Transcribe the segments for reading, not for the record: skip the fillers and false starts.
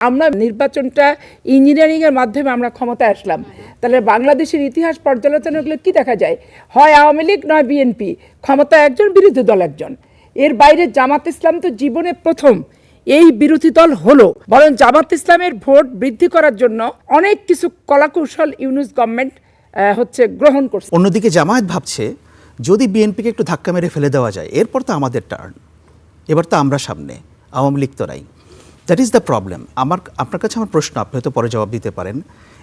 আমরা নির্বাচনটা ইঞ্জিনিয়ারিংয়ের মাধ্যমে আমরা ক্ষমতায় আসলাম, তাহলে বাংলাদেশের ইতিহাস পর্যালোচনা করলে কী দেখা যায়? হয় আওয়ামী লীগ নয় বিএনপি, ক্ষমতায় একজন, বিরোধী দল একজন। এর বাইরে জামাত ইসলাম তো জীবনে প্রথম এই বিরোধী দল হলো। বরং জামাত ইসলামের ভোট বৃদ্ধি করার জন্য অনেক কিছু কলাকৌশল ইউনূস গভর্নমেন্ট গ্রহণ করছে। অন্যদিকে জামায়াত ভাবছে যদি বিএনপিকে একটু ধাক্কা মেরে ফেলে দেওয়া যায়, এরপর তো আমাদের টার্ন, এবার তো আমরা সামনে, আওয়ামী লীগ তো নাই। That is the problem. আপনার কাছে আমার প্রশ্ন, আপনি হয়তো পরে জবাব দিতে পারেন,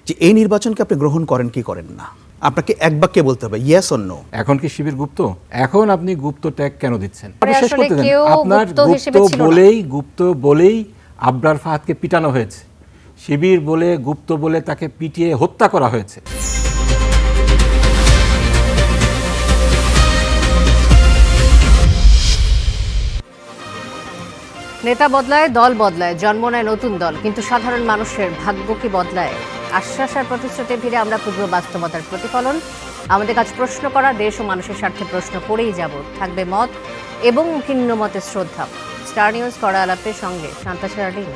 যে এই নির্বাচনকে আপনি গ্রহণ করেন কি করেন না? আপনাকে এক বাক্যে বলতে হবে, ইয়েস অর নো। এখন কি শিবির গুপ্ত? এখন আপনি গুপ্ত ট্যাগ কেন দিচ্ছেন? শেষ করতে দেন। কেউ আপনার গুপ্ত বলেই আবরার ফাহাদকে পিটানো হয়েছে, শিবির বলে, গুপ্ত বলে তাকে পিটিয়ে হত্যা করা হয়েছে। নেতা বদলায়, দল বদলায়, জন্ম নেয় নতুন দল, কিন্তু সাধারণ মানুষের ভাগ্য কি বদলায়? আশ্বাস আর প্রতিশ্রুতি ভিড়ে আমরা খুঁজব বাস্তবতার প্রতিফলন। আমাদের কাছে প্রশ্ন করা, দেশ ও মানুষের স্বার্থে প্রশ্ন করেই যাব। থাকবে মত এবং ভিন্ন মতে শ্রদ্ধা। স্টার নিউজ কড়া আলাপের সঙ্গে শান্তা শারলিন।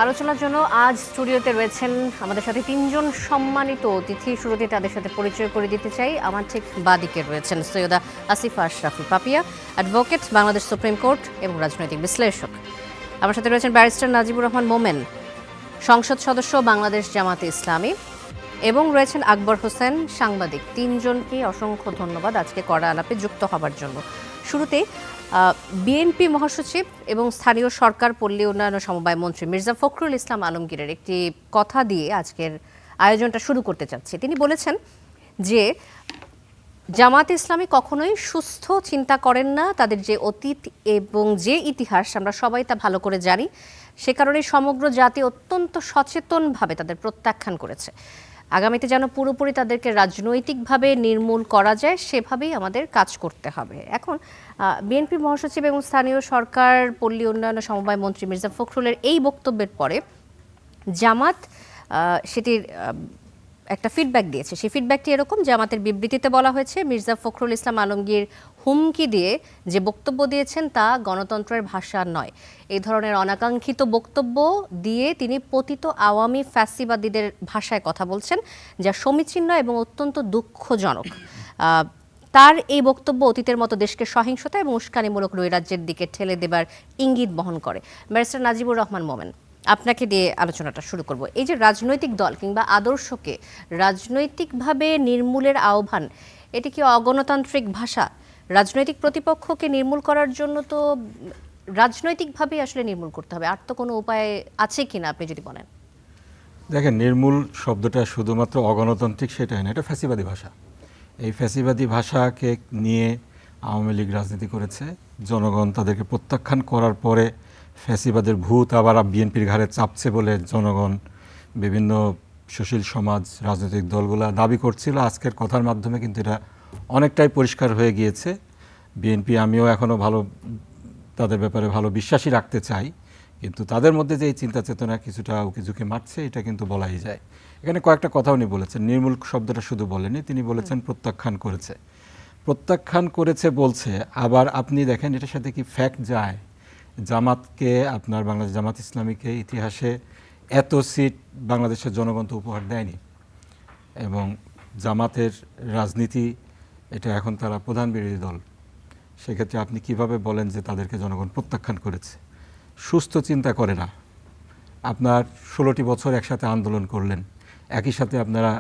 আলোচনার জন্য আজ স্টুডিওতে রয়েছেন আমাদের সাথে তিনজন সম্মানিত অতিথি। শুরুতে তাদের সাথে পরিচয় করে দিতে চাই। আমার ঠিক বাদিকে রয়েছেন Syeda Asifa Ashrafi Papiya, advocate, Bangladesh supreme court এবং রাজনৈতিক বিশ্লেষক। আমার সাথে রয়েছেন ব্যারিস্টার নাজিবুর রহমান মোমেন, সংসদ সদস্য, বাংলাদেশ জামাতে ইসলামী, এবং রয়েছেন আকবর হোসেন, সাংবাদিক। তিনজনকে অসংখ্য ধন্যবাদ আজকে কড়া আলাপে যুক্ত হবার জন্য। শুরুতে বিএনপি মহাসচিব এবং স্থানীয় সরকার পল্লী উন্নয়ন ও সমবায় মন্ত্রী মির্জা ফখরুল ইসলাম আলমগীরের একটি কথা দিয়ে আজকের আয়োজনটা শুরু করতে চাচ্ছি। তিনি বলেছেন যে জামাত ইসলামী কখনোই সুস্থ চিন্তা করেন না। তাদের যে অতীত এবং যে ইতিহাস আমরা সবাই তা ভালো করে জানি, সে কারণে সমগ্র জাতি অত্যন্ত সচেতনভাবে তাদের প্রত্যাখ্যান করেছে। আগামীতে যেন পুরোপুরি তাদেরকে রাজনৈতিকভাবে নির্মূল করা যায়, সেভাবেই আমাদের কাজ করতে হবে। এখন বিএনপি মহাসচিব এবং স্থানীয় সরকার পল্লী উন্নয়ন ও সমবায় মন্ত্রী মির্জা ফখরুলের এই বক্তব্যের পরে জামাত সেটির একটা ফিডব্যাক দিয়েছে। সেই ফিডব্যাকটি এরকম, জামাতের বিবৃতিতে বলা হয়েছে, মির্জা ফখরুল ইসলাম আলমগীর হুমকি দিয়ে যে বক্তব্য দিয়েছেন তা গণতন্ত্রের ভাষা নয়। এই ধরনের অনাকাঙ্ক্ষিত বক্তব্য দিয়ে তিনি পতিত আওয়ামী ফ্যাসিবাদীদের ভাষায় কথা বলছেন, যা সমীচীন নয় এবং অত্যন্ত দুঃখজনক। তার এই বক্তব্য অতীতের মতো দেশকে সহিংসতা এবং উস্কানিমূলক নৈরাজ্যের দিকে ঠেলে দেবার ইঙ্গিত বহন করে। ব্যারিস্টার নাজিবুর রহমান মোমেন, আপনাকে দিয়ে আলোচনাটা শুরু করব। এই যে রাজনৈতিক দল কিংবা আদর্শকে রাজনৈতিকভাবে নির্মূলের আহ্বান, এটি কি অগণতান্ত্রিক ভাষা? রাজনৈতিক প্রতিপক্ষকে নির্মূল করার জন্য তো রাজনৈতিকভাবেই আসলে নির্মূল করতে হবে, আর তো কোনো উপায় আছে কিনা আপনি যদি বলেন। দেখেন, নির্মূল শব্দটা শুধুমাত্র অগণতান্ত্রিক সেটাই না, এটা ফ্যাসিবাদী ভাষা। এই ফ্যাসিবাদী ভাষাকে নিয়ে আওয়ামী লীগ রাজনীতি করেছে। জনগণ তাদেরকে প্রত্যাখ্যান করার পরে ফ্যাসিবাদের ভূত আবার বিএনপির ঘাড়ে চাপছে বলে জনগণ, বিভিন্ন সুশীল সমাজ, রাজনৈতিক দলগুলো দাবি করছিল। আজকের কথার মাধ্যমে কিন্তু এটা অনেকটাই পরিষ্কার হয়ে গিয়েছে। বিএনপি, আমিও এখনও তাদের ব্যাপারে ভালো বিশ্বাসই রাখতে চাই, কিন্তু তাদের মধ্যে যে এই চিন্তা চেতনা কিছুটা উকিঝুঁকি মারছে, এটা কিন্তু বলাই যায়। এখানে কয়েকটা কথা উনি বলেছেন, নির্মূল শব্দটা শুধু বলেনি, তিনি বলেছেন প্রত্যাখ্যান করেছে। প্রত্যাখ্যান করেছে বলছে, আবার আপনি দেখেন এটার সাথে কি ফ্যাক্ট যায়। জামাতকে, আপনার বাংলাদেশ জামাত ইসলামীকে ইতিহাসে এত সিট বাংলাদেশের জনগণ তো উপহার দেয়নি, এবং জামাতের রাজনীতি, এটা এখন তারা প্রধান বিরোধী দল। সেক্ষেত্রে আপনি কিভাবে বলেন যে তাদেরকে জনগণ প্রত্যাখ্যান করেছে? সুস্থ চিন্তা করে না। আপনার 16টি বছর একসাথে আন্দোলন করলেন, একই সাথে আপনারা,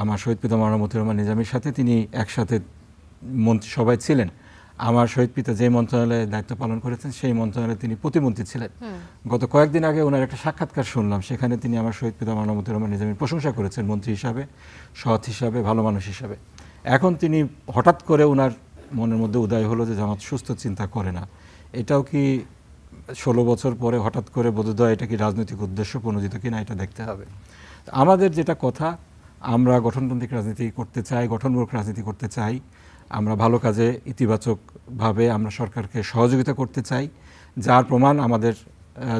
আমার শহীদ পিতা মাওলানা মতিউর রহমান নিজামীর সাথে তিনি একসাথে মন্ত্রিসভায় ছিলেন। আমার শহীদ পিতা যে মন্ত্রণালয়ে দায়িত্ব পালন করেছেন সেই মন্ত্রণালয়ে তিনি প্রতিমন্ত্রী ছিলেন। গত কয়েকদিন আগে ওনার একটা সাক্ষাৎকার শুনলাম, সেখানে তিনি আমার শহীদ পিতা মাওলানা মতিউর রহমান নিজামীর প্রশংসা করেছেন মন্ত্রী হিসাবে, সৎ হিসাবে, ভালো মানুষ হিসাবে। এখন তিনি হঠাৎ করে ওনার মনের মধ্যে উদয় হলো যে জামাত সুস্থ চিন্তা করে না। এটাও কি 16 বছর পরে হঠাৎ করে বোধোদয় এটা কি রাজনৈতিক উদ্দেশ্য প্রণোদিত কিনা, এটা দেখতে হবে। আমাদের যেটা কথা, আমরা গঠনতান্ত্রিক রাজনীতি করতে চাই, গঠনমূলক রাজনীতি করতে চাই। আমরা ভালো কাজে ইতিবাচকভাবে আমরা সরকারকে সহযোগিতা করতে চাই, যার প্রমাণ আমাদের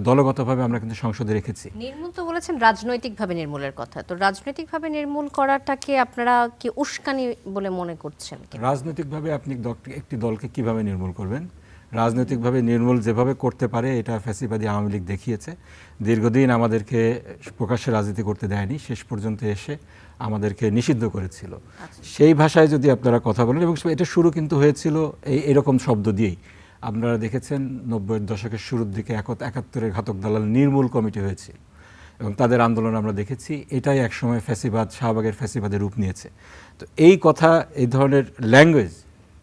দলগতভাবে আমরা কিন্তু সংসদে রেখেছি। নির্মূল তো বলেছেন রাজনৈতিকভাবে নির্মূলের কথা, তো রাজনৈতিকভাবে নির্মূল করাটাকে আপনারা কি উস্কানি বলে মনে করছেন? রাজনৈতিকভাবে আপনি একটি দলকে কিভাবে নির্মূল করবেন? রাজনৈতিকভাবে নির্মূল যেভাবে করতে পারে এটা ফ্যাসিবাদী আওয়ামী লীগ দেখিয়েছে। দীর্ঘদিন আমাদেরকে প্রকাশ্যে রাজনীতি করতে দেয়নি, শেষ পর্যন্ত এসে আমাদেরকে নিষিদ্ধ করেছিল। সেই ভাষায় যদি আপনারা কথা বলেন, এবং এটা শুরু কিন্তু হয়েছিল এরকম শব্দ দিয়েই। আপনারা দেখেছেন 90-এর দশকের শুরুর দিকে 71-এর ঘাতক দালাল নির্মূল কমিটি হয়েছিল এবং তাদের আন্দোলন আমরা দেখেছি। এটাই একসময় ফ্যাসিবাদ, শাহবাগের ফ্যাসিবাদের রূপ নিয়েছে। তো এই কথা, এই ধরনের ল্যাঙ্গুয়েজ,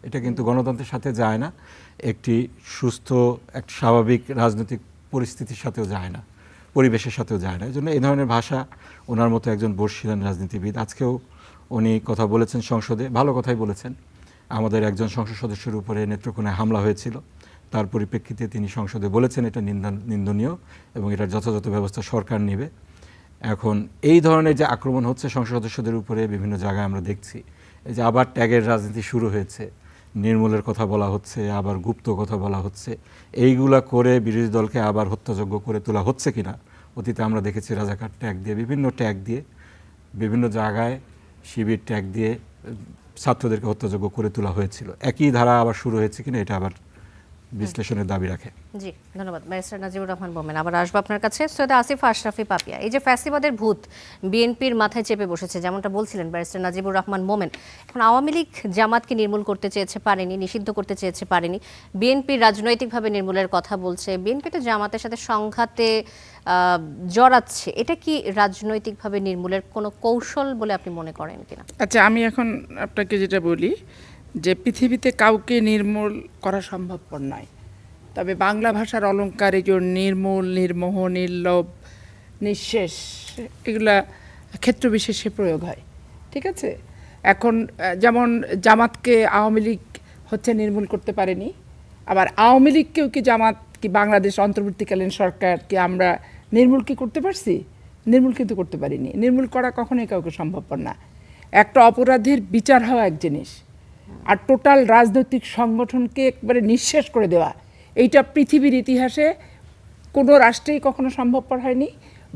এটা কিন্তু গণতন্ত্রের সাথে যায় না, একটি সুস্থ একটা স্বাভাবিক রাজনৈতিক পরিস্থিতির সাথেও যায় না, পরিবেশের সাথেও যায় না। এই জন্য এই ধরনের ভাষা, ওনার মতো একজন বর্ষিয়ান রাজনীতিবিদ, আজকেও উনি কথা বলেছেন সংসদে, ভালো কথাই বলেছেন। আমাদের একজন সংসদ সদস্যের উপরে নেত্রকোনায় হামলা হয়েছিল, তার পরিপ্রেক্ষিতে তিনি সংসদে বলেছেন এটা নিন্দনীয় এবং এটার যথাযথ ব্যবস্থা সরকার নেবে। এখন এই ধরনের যে আক্রমণ হচ্ছে সংসদ সদস্যদের উপরে বিভিন্ন জায়গায় আমরা দেখছি, এই যে আবার ট্যাগের রাজনীতি শুরু হয়েছে, নির্মূলের কথা বলা হচ্ছে, আবার গুপ্ত কথা বলা হচ্ছে, এইগুলা করে বিরোধী দলকে আবার হত্যাযোগ্য করে তোলা হচ্ছে কিনা। অতীতে আমরা দেখেছি রাজাকার ট্যাগ দিয়ে, বিভিন্ন ট্যাগ দিয়ে, বিভিন্ন জায়গায় শিবির ট্যাগ দিয়ে ছাত্রদেরকে হত্যাযোগ্য করে তোলা হয়েছিল। একই ধারা আবার শুরু হয়েছে কিনা এটা আবার বিশ্লেষণের দাবি রাখে। জি, ধন্যবাদ ব্যারিস্টার নাজিবুর রহমান মোমেন। আবার আসবো আপনার কাছে। সৈয়দা আসিফা আশরাফি পাপিয়া, এই যে ফ্যাসিবাদের ভূত বিএনপির মাথায় চেপে বসেছে, যেমনটা বলছিলেন ব্যারিস্টার নাজিবুর রহমান মোমেন, এখন আওয়ামী লীগ জামাতকে নির্মূল করতে চেয়েছে, পারেনি, নিষিদ্ধ করতে চেয়েছে, পারেনি। বিএনপি রাজনৈতিকভাবে নির্মূলের কথা বলছে, বিএনপি তো জামাতের সাথে সংঘাতে জড়াচ্ছে। এটা কি রাজনৈতিকভাবে নির্মূলের কোনো কৌশল বলে আপনি মনে করেন কিনা? আচ্ছা, আমি এখন আপনাকে যেটা বলি যে পৃথিবীতে কাউকে নির্মূল করা সম্ভবপর নয়, তবে বাংলা ভাষার অলঙ্কার এই যে নির্মূল, নির্মোহ, নির্লোভ, নিঃশেষ, এগুলা ক্ষেত্র বিশেষে প্রয়োগ হয়। ঠিক আছে, এখন যেমন জামাতকে আওয়ামী লীগ হচ্ছে নির্মূল করতে পারেনি, আবার আওয়ামী লীগকেও কি জামাত কি বাংলাদেশ অন্তর্বর্তীকালীন সরকারকে আমরা নির্মূল কি করতে পারছি? নির্মূল কিন্তু করতে পারিনি। নির্মূল করা কখনোই কাউকে সম্ভবপর না। একটা অপরাধীর বিচার হওয়া এক জিনিস, আর টোটাল রাজনৈতিক সংগঠনকে একবারে নিঃশেষ করে দেওয়া, এইটা পৃথিবীর ইতিহাসে কোনো রাষ্ট্রেই কখনো সম্ভবপর হয়নি,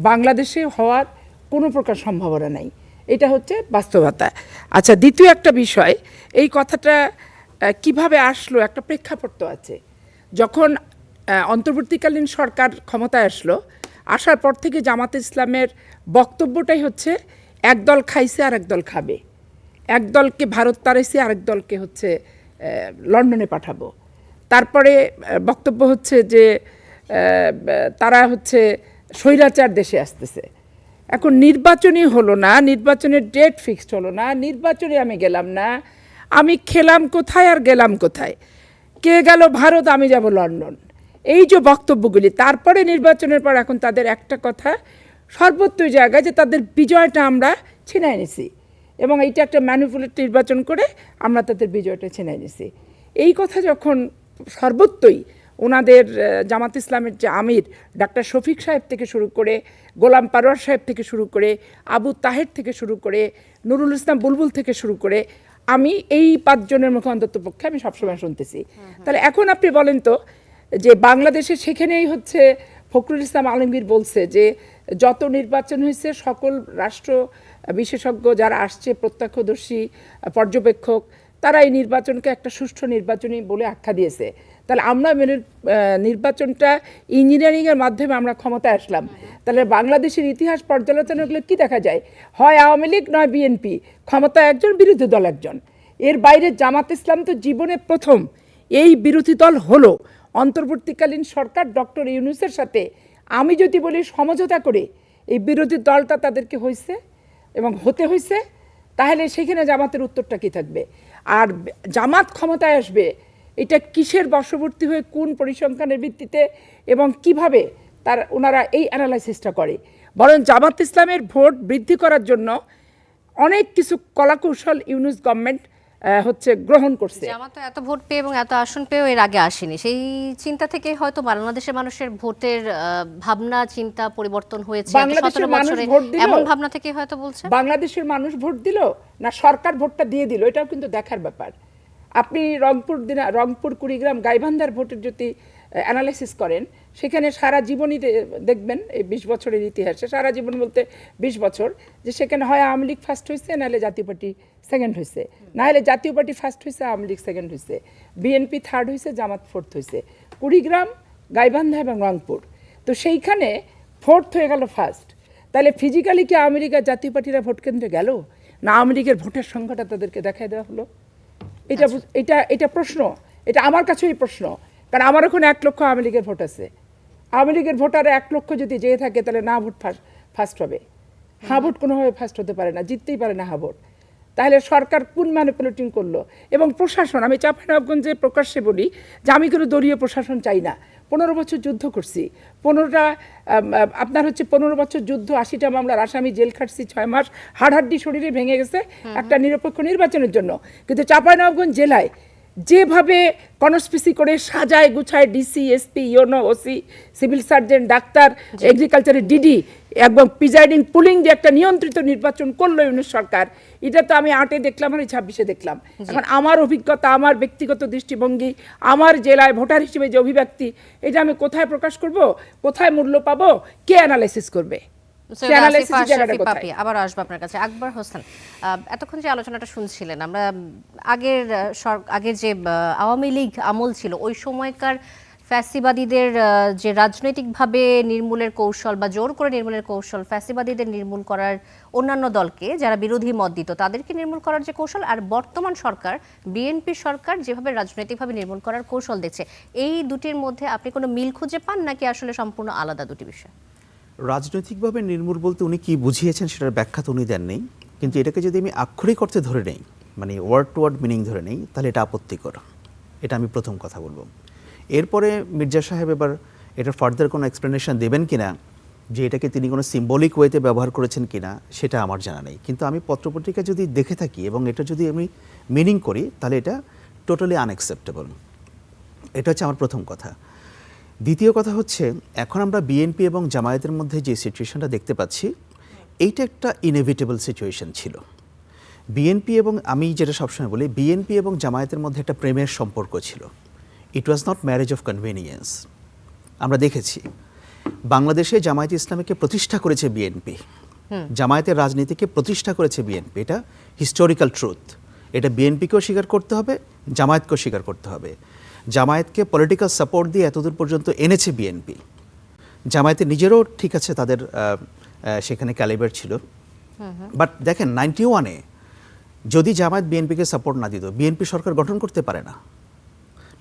বাংলাদেশে হওয়ার কোনো প্রকার সম্ভাবনা নেই। এটা হচ্ছে বাস্তবতা। আচ্ছা, দ্বিতীয় একটা বিষয়, এই কথাটা কিভাবে আসলো, একটা প্রেক্ষাপট তো আছে। যখন অন্তর্বর্তীকালীন সরকার ক্ষমতায় আসলো, আসার পর থেকে জামাতে ইসলামের বক্তব্যটাই হচ্ছে একদল খাইছে আর একদল খাবে, এক দলকে ভারত তাড়াইছে আরেক দলকে হচ্ছে লন্ডনে পাঠাবো। তারপরে বক্তব্য হচ্ছে যে তারা হচ্ছে স্বৈরাচার দেশে আসতেছে। এখন নির্বাচনই হলো না, নির্বাচনের ডেট ফিক্সড হলো না, নির্বাচনে আমি গেলাম না, আমি খেলাম কোথায় আর গেলাম কোথায়, কে গেল ভারত, আমি যাব লন্ডন, এই যে বক্তব্যগুলি। তারপরে নির্বাচনের পর এখন তাদের একটা কথা সর্বত্রই জায়গায় যে তাদের বিজয়টা আমরা ছিনাই নিছি, এবং এইটা একটা ম্যানিপুলেট নির্বাচন করে আমরা তাদের বিজয়টা ছিনাই নিছি। এই কথা যখন সর্বত্রই ওনাদের জামাত ইসলামের যে আমির ডাক্তার শফিক সাহেব থেকে শুরু করে, গোলাম পারোয়ার সাহেব থেকে শুরু করে, আবু তাহের থেকে শুরু করে, নুরুল ইসলাম বুলবুল থেকে শুরু করে, আমি এই 5 জনের মুখে অন্তত পক্ষে আমি সবসময় শুনতেছি। তাহলে এখন আপনি বলেন তো যে বাংলাদেশে সেখানেই হচ্ছে ফখরুল ইসলাম আলমগীর বলছে যে যত নির্বাচন হয়েছে সকল রাষ্ট্র বিশেষজ্ঞ যারা আসছে, প্রত্যক্ষদর্শী পর্যবেক্ষক, তারা এই নির্বাচনকে একটা সুষ্ঠু নির্বাচনই বলে আখ্যা দিয়েছে। তাহলে আমরা নির্বাচনটা ইঞ্জিনিয়ারিংয়ের মাধ্যমে আমরা ক্ষমতায় আসলাম, তাহলে বাংলাদেশের ইতিহাস পর্যালোচনা করলে কী দেখা যায়? হয় আওয়ামী লীগ নয় বিএনপি, ক্ষমতা একজন, বিরোধী দল একজন। এর বাইরে জামাত ইসলাম তো জীবনে প্রথম এই বিরোধী দল হলো। অন্তর্বর্তীকালীন সরকার ডক্টর ইউনূসের সাথে আমি যদি বলি সমঝোতা করে এই বিরোধী দলটা তাদেরকে হয়েছে এবং হতে হয়েছে, তাহলে সেখানে জামাতের উত্তরটা কী থাকবে? আর জামাত ক্ষমতায় আসবে এটা কিসের বশবর্তী হয়ে, কোন পরিসংখ্যানের ভিত্তিতে এবং কিভাবে তার ওনারা এই অ্যানালাইসিসটা করে? বরং জামাত ইসলামের ভোট বৃদ্ধি করার জন্য অনেক কিছু কলাকৌশল ইউনূস গভর্নমেন্ট হচ্ছে গ্রহণ করছে। জামাত এত ভোট পেয়ে এবং এত আসন পেয়েও এর আগে আসেনি, সেই চিন্তা থেকে হয়তো বাংলাদেশের মানুষের ভোটের ভাবনা চিন্তা পরিবর্তন হয়েছে। বাংলাদেশের মানুষ ভোট দিল, এমন ভাবনা থেকে হয়তো বলছে। বাংলাদেশের মানুষ ভোট দিল না সরকার ভোটটা দিয়ে দিল, এটাও কিন্তু দেখার ব্যাপার। আপনি রংপুর, কুড়িগ্রাম, গাইবান্ধার ভোটের যদি অ্যানালাইসিস করেন, সেখানে সারা জীবনই দেখবেন এই 20 বছরের ইতিহাসে সারা জীবন বলতে 20 বছর যে সেখানে হয় আওয়ামী লীগ ফার্স্ট হয়েছে, নাহলে জাতীয় পার্টি সেকেন্ড হয়েছে, নাহলে জাতীয় পার্টি ফার্স্ট হয়েছে আওয়ামী লীগ সেকেন্ড হয়েছে, বিএনপি থার্ড হয়েছে, জামাত ফোর্থ হয়েছে, কুড়িগ্রাম, গাইবান্ধা এবং রংপুর। তো সেইখানে ফোর্থ হয়ে গেল ফার্স্ট। তাহলে ফিজিক্যালি কি আওয়ামী লীগ আর জাতীয় পার্টিরা ভোট কেন্দ্রে গেল, না আওয়ামী লীগের ভোটের সংখ্যাটা তাদেরকে দেখাই দেওয়া হলো? এটা প্রশ্ন, এটা আমার কাছেই প্রশ্ন। কারণ আমার ওখানে 1 লক্ষ আওয়ামী লীগের ভোট আছে। আওয়ামী লীগের ভোটার 1 লক্ষ যদি যেয়ে থাকে তাহলে না ভোট ফার্স্ট হবে, হ্যাঁ ভোট কোনোভাবে ফার্স্ট হতে পারে না, জিততেই পারে না হ্যাঁ ভোট। তাহলে সরকার কোন ম্যানিপুলেটিং করলো? এবং প্রশাসন, আমি চাঁপাইনবাবগঞ্জে প্রকাশ্যে বলি যে আমি কোনো দলীয় প্রশাসন চাই না। 15 বছর যুদ্ধ করছি, 15 বছর যুদ্ধ, 80টা মামলার আসামি, জেল খাটছি 6 মাস, হাড়হাড্ডি শরীরে ভেঙে গেছে একটা নিরপেক্ষ নির্বাচনের জন্য। কিন্তু চাঁপাইনবাবগঞ্জ জেলায় যেভাবে কনস্পিসি করে সাজায় গুছায় DC, SP, UNO, OC, civil surgeon, ডাক্তার, এগ্রিকালচারের ডিডি এবং প্রিজাইডিং পুলিং যে একটা নিয়ন্ত্রিত নির্বাচন করলো ইউনিট সরকার, এটা তো আমি 8-এ দেখলাম আর 26-এ দেখলাম। এখন আমার অভিজ্ঞতা, আমার ব্যক্তিগত দৃষ্টিভঙ্গি, আমার জেলায় ভোটার হিসেবে যে অভিব্যক্তি, এটা আমি কোথায় প্রকাশ করব, কোথায় মূল্য পাবো, কে অ্যানালাইসিস করবে? আবার আসবো আপনার কাছে। আকবর হোসেন, এতক্ষণ যে আলোচনাটা শুনছিলেন, আমরা আগের যে আওয়ামী লীগ আমল ছিল ওই সময়কার ফ্যাসিবাদীদের যে রাজনৈতিকভাবে নির্মূলের কৌশল বা জোর করে নির্মূলের কৌশল, ফ্যাসিবাদীদের নির্মূল করার, অন্যান্য দলকে যারা বিরোধী মত দিত তাদেরকে নির্মূল করার যে কৌশল, আর বর্তমান সরকার বিএনপি সরকার যেভাবে রাজনৈতিকভাবে নির্মূল করার কৌশল দেখছে, এই দুটির মধ্যে আপনি কোনো মিল খুঁজে পান নাকি আসলে সম্পূর্ণ আলাদা দুটি বিষয়? রাজনৈতিকভাবে নির্মূল বলতে উনি কি বুঝিয়েছেন সেটার ব্যাখ্যা তো উনি দেননি, কিন্তু এটাকে যদি আমি আক্ষরিক অর্থে ধরে নেই, মানে ওয়ার্ড টু ওয়ার্ড মিনিং ধরে নেই, তাহলে এটা আপত্তিকর। এটা আমি প্রথম কথা বলবো। এরপরে মির্জা সাহেব এবার এটা ফার্দার কোনো এক্সপ্লেনেশন দেবেন কিনা, যে এটাকে তিনি কোনো সিম্বলিক ওয়েতে ব্যবহার করেছেন কিনা, সেটা আমার জানা নেই। কিন্তু আমি পত্রপত্রিকা যদি দেখে থাকি এবং এটা যদি আমি মিনিং করি, তাহলে এটা টোটালি আনএক্সেপ্টেবল। এটা হচ্ছে আমার প্রথম কথা। দ্বিতীয় কথা হচ্ছে, এখন আমরা বিএনপি এবং জামায়াতের মধ্যে যে সিচুয়েশনটা দেখতে পাচ্ছি, এইটা একটা ইনএভিটেবল সিচুয়েশন ছিল। বিএনপি এবং, আমি যেটা সবসময় বলি, বিএনপি এবং জামায়াতের মধ্যে একটা প্রেমের সম্পর্ক ছিল। It was not marriage of convenience. আমরা দেখেছি বাংলাদেশে জামায়াতে ইসলামীকে প্রতিষ্ঠা করেছে বিএনপি, জামায়াতের রাজনীতিকে প্রতিষ্ঠা করেছে বিএনপি। এটা হিস্টোরিক্যাল ট্রুথ। এটা বিএনপিকেও স্বীকার করতে হবে, জামায়াতকেও স্বীকার করতে হবে। জামায়াতকে পলিটিক্যাল সাপোর্ট দিয়ে এতদূর পর্যন্ত এনেছে বিএনপি। জামায়াতের নিজেরও ঠিক আছে, তাদের সেখানে ক্যালিবার ছিল। বাট দেখেন 91-এ যদি জামায়াত বিএনপিকে সাপোর্ট না দিত, বিএনপি সরকার গঠন করতে পারে না।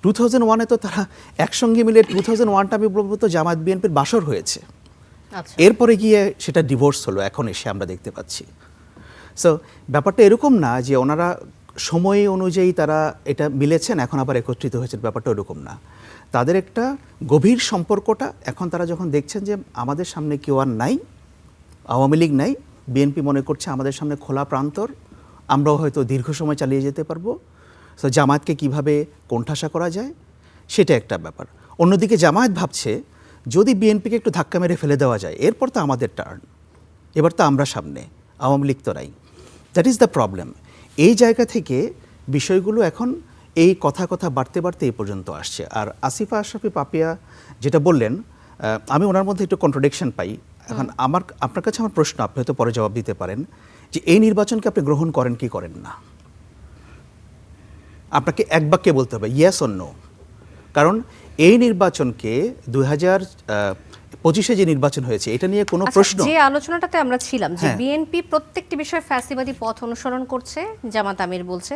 2001-এ তো তারা একসঙ্গে মিলে, 2001টা আমি বলবো তো জামায়াত বিএনপির বাসর হয়েছে। এরপরে গিয়ে সেটা ডিভোর্স হলো, এখন এসে আমরা দেখতে পাচ্ছি। সো ব্যাপারটা এরকম না যে ওনারা সময় অনুযায়ী তারা এটা মিলেছেন এখন আবার একত্রিত হয়েছে, ব্যাপারটা ওরকম না। তাদের একটা গভীর সম্পর্কটা এখন তারা যখন দেখছেন যে আমাদের সামনে কেউ আর নাই, আওয়ামী লীগ নাই, বিএনপি মনে করছে আমাদের সামনে খোলা প্রান্তর, আমরাও হয়তো দীর্ঘ সময় চালিয়ে যেতে পারবো। সো জামায়াতকে কীভাবে কোণঠাসা করা যায় সেটা একটা ব্যাপার। অন্যদিকে জামায়াত ভাবছে যদি বিএনপিকে একটু ধাক্কা মেরে ফেলে দেওয়া যায়, এরপর তো আমাদের টার্ন, এবার তো আমরা সামনে, আওয়ামী লীগ তো নাই। That is the problem. এই জায়গা থেকে বিষয়গুলো এখন এই কথা বাড়তে বাড়তে এই পর্যন্ত আসছে। আর আসিফা আশরাফি পাপিয়া যেটা বললেন, আমি ওনার মধ্যে একটু কন্ট্রাডিকশন পাই। এখন আপনার কাছে আমার প্রশ্ন, আপনি হয়তো পরে জবাব দিতে পারেন, যে এই নির্বাচনকে আপনি গ্রহণ করেন কি করেন না? আপনাকে এক বাক্যে বলতে হবে ইয়েস অর নো। কারণ এই নির্বাচনকে 2025-এ যে নির্বাচন হয়েছে, এটা নিয়ে কোনো প্রশ্ন, যে আলোচনাটাতে আমরা ছিলাম যে বিএনপি প্রত্যেকটি বিষয়ে ফ্যাসিবাদী পথ অনুসরণ করছে, জামাত আমির বলছে,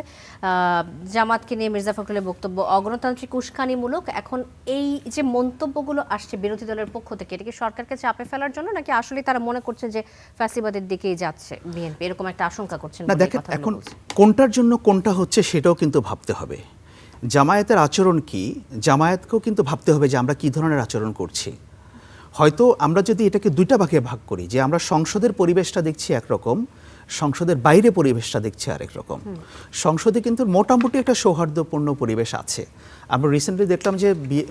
জামাতকে নিয়ে মির্জা ফখরুলের বক্তব্য অগণতান্ত্রিক উস্কানিমূলক। এখন এই যে মন্তব্যগুলো আসছে বিরোধী দলের পক্ষ থেকে, এটা কি সরকারকে চাপে ফেলার জন্য, নাকি আসলে তারা মনে করছে যে ফ্যাসিবাদের দিকেই যাচ্ছে বিএনপি, এরকম একটা আশঙ্কা করছেন? না দেখেন, এখন কোনটার জন্য কোনটা হচ্ছে সেটাও কিন্তু ভাবতে হবে। জামায়াতের আচরণ কি, জামায়াতকেও কিন্তু ভাবতে হবে যে আমরা কী ধরনের আচরণ করছি। হয়তো আমরা যদি এটাকে দুইটা ভাগে ভাগ করি, যে আমরা সংসদের পরিবেশটা দেখছি একরকম, সংসদের বাইরে পরিবেশটা দেখছি আরেক রকম। সংসদে কিন্তু মোটামুটি একটা সৌহার্দ্যপূর্ণ পরিবেশ আছে। আমরা রিসেন্টলি দেখলাম যে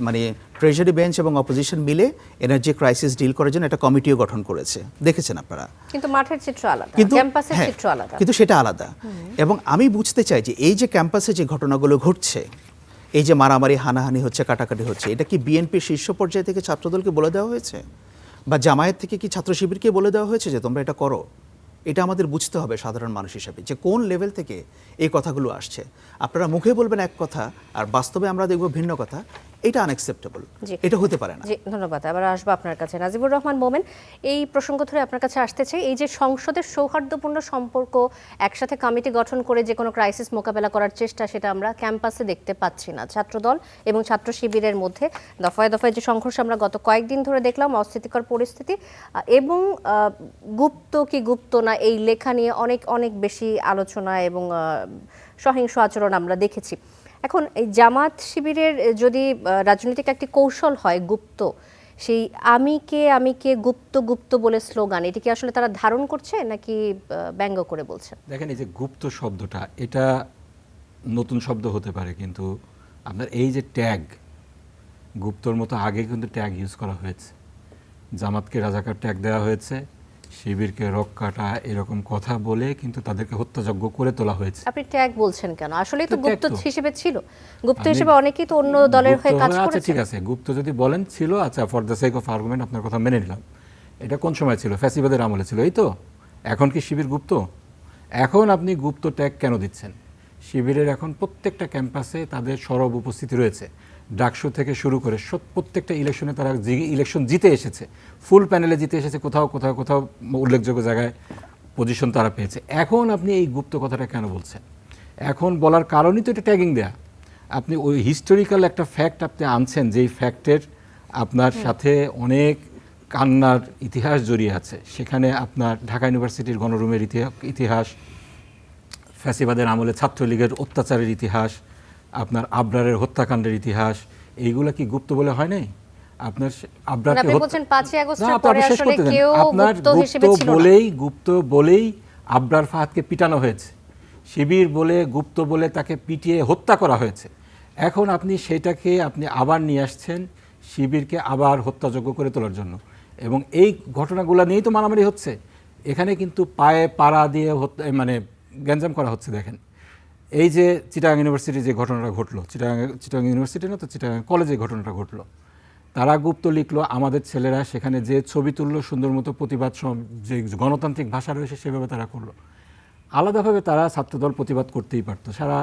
মানে ট্রেজারি বেঞ্চ এবং অপোজিশন মিলে এনার্জি ক্রাইসিস ডিল করার জন্য একটা কমিটিও গঠন করেছে, দেখেছেন আপনারা। কিন্তু মাঠের চিত্র আলাদা, ক্যাম্পাসের চিত্র আলাদা, কিন্তু সেটা আলাদা। এবং আমি বুঝতে চাই যে এই যে ক্যাম্পাসে যে ঘটনাগুলো ঘটছে, এই যে মারামারি হানাহানি হচ্ছে, কাটাকাটি হচ্ছে, এটা কি বিএনপির শীর্ষ পর্যায় থেকে ছাত্রদলকে বলে দেওয়া হয়েছে, বা জামায়াত থেকে কি ছাত্র শিবিরকে বলে দেওয়া হয়েছে যে তোমরা এটা করো? এটা আমাদের বুঝতে হবে সাধারণ মানুষ হিসাবে, যে কোন লেভেল থেকে এই কথাগুলো আসছে। আপনারা মুখে বলবেন এক কথা, আর বাস্তবে আমরা দেখব ভিন্ন কথা। এটা আনএক্সেপ্টেবল, জি। এটা হতে পারে না। জি, ধন্যবাদ। আবার আসবো আপনার কাছে নাজিবুর রহমান মোমেন। এই প্রসঙ্গ ধরে আপনার কাছে আসতে চাই, এই যে সংসদের সৌহার্দ্যপূর্ণ সম্পর্ক, একসাথে কমিটি গঠন করে যে কোনো ক্রাইসিস মোকাবেলা করার চেষ্টা, সেটা আমরা ক্যাম্পাসে দেখতে পাচ্ছি না। ছাত্রদল এবং ছাত্র শিবিরের মধ্যে দফায় দফায় যে সংঘর্ষ আমরা গত কয়েকদিন ধরে দেখলাম, অস্থিতিকর পরিস্থিতি, এবং গুপ্ত কি গুপ্ত না এই লেখা নিয়ে অনেক অনেক বেশি আলোচনা এবং সহিংস আচরণ আমরা দেখেছি। এখন এই জামাত শিবিরের যদি রাজনৈতিক একটি কৌশল হয় গুপ্ত, সেই আমি কে গুপ্ত গুপ্ত বলে স্লোগান, এটি কি আসলে তারা ধারণ করছে নাকি ব্যঙ্গ করে বলছে? দেখেন, এই যে গুপ্ত শব্দটা, এটা নতুন শব্দ হতে পারে, কিন্তু আপনার এই যে ট্যাগ, গুপ্তর মতো আগে কিন্তু ট্যাগ ইউজ করা হয়েছে। জামাতকে রাজাকার ট্যাগ দেওয়া হয়েছে, শিবিরকে রক্ষাটা, এরকম কথা বলে কিন্তু তাদেরকে হত্যাযজ্ঞ করে তোলা হয়েছে। আপনি ট্যাগ বলছেন কেন? আসলেই তো তো গুপ্ত ট্যাগ তো। হিসেবে ছিল, গুপ্ত হিসেবে অনেকেই তো অন্য দলের হয়ে কাজ আচ্ছা করেছে। ঠিক আছে, গুপ্ত যদি বলেন ছিল, আচ্ছা for the sake of argument আপনার কথা মেনে নিলাম। এটা কোন সময় ছিল? ফ্যাসিবাদের আমলে ছিল, এই তো। এখন কি শিবির গুপ্ত? এখন আপনি গুপ্ত ট্যাগ কেন দিচ্ছেন? শিবিরের এখন প্রত্যেকটা ক্যাম্পাসে তাদের সরব উপস্থিতি রয়েছে। ডাকসু থেকে শুরু করে প্রত্যেকটা ইলেকশনে তারা ইলেকশন জিতে এসেছে, ফুল প্যানেলে জিতে এসেছে, কোথাও কোথাও কোথাও উল্লেখযোগ্য জায়গায় পজিশন তারা পেয়েছে। এখন আপনি এই গুপ্ত কথাটা কেন বলছেন? এখন বলার কারণই তো এটা ট্যাগিং দেয়া। আপনি ওই হিস্টোরিক্যাল একটা ফ্যাক্ট আপনি আনছেন, যেই ফ্যাক্টের আপনার সাথে অনেক কান্নার ইতিহাস জড়িয়ে আছে। সেখানে আপনার ঢাকা ইউনিভার্সিটির গণরুমের ইতিহাস, ফ্যাসিবাদের আমলে ছাত্রলীগের অত্যাচারের ইতিহাস, আপনার আবরারের হত্যাকাণ্ডের ইতিহাস, এইগুলো কি গুপ্ত বলে হয় নাই? আপনার আবরারকে আপনি বলছেন 5ই আগস্টের না, পরে আপনি শেষ আসলে করতে দেন। কেউ আপনার গুপ্ত হিসেবে ছিল না। গুপ্ত বলেই আবরার ফাহাদকে পিটানো হয়েছে, শিবির বলে গুপ্ত বলে তাকে পিটিয়ে হত্যা করা হয়েছে। এখন আপনি সেটাকে আপনি আবার নিয়ে আসছেন শিবিরকে আবার হত্যাযোগ্য করে তোলার জন্য, এবং এই ঘটনাগুলো নিয়েই তো মারামারি হচ্ছে। এখানে কিন্তু পায়ে পাড়া দিয়ে মানে গ্যাঞ্জাম করা হচ্ছে। দেখেন, এই যে চিটাগাং ইউনিভার্সিটির যে ঘটনাটা ঘটলো, চিটাগাং ইউনিভার্সিটি না তো চিটাগাং কলেজে ঘটনাটা ঘটলো, তারা গুপ্ত লিখলো, আমাদের ছেলেরা সেখানে যে ছবি তুললো, সুন্দর মতো প্রতিবাদ, যে গণতান্ত্রিক ভাষা রয়েছে সেভাবে তারা করলো। আলাদাভাবে তারা ছাত্রদল প্রতিবাদ করতেই পারতো, সারা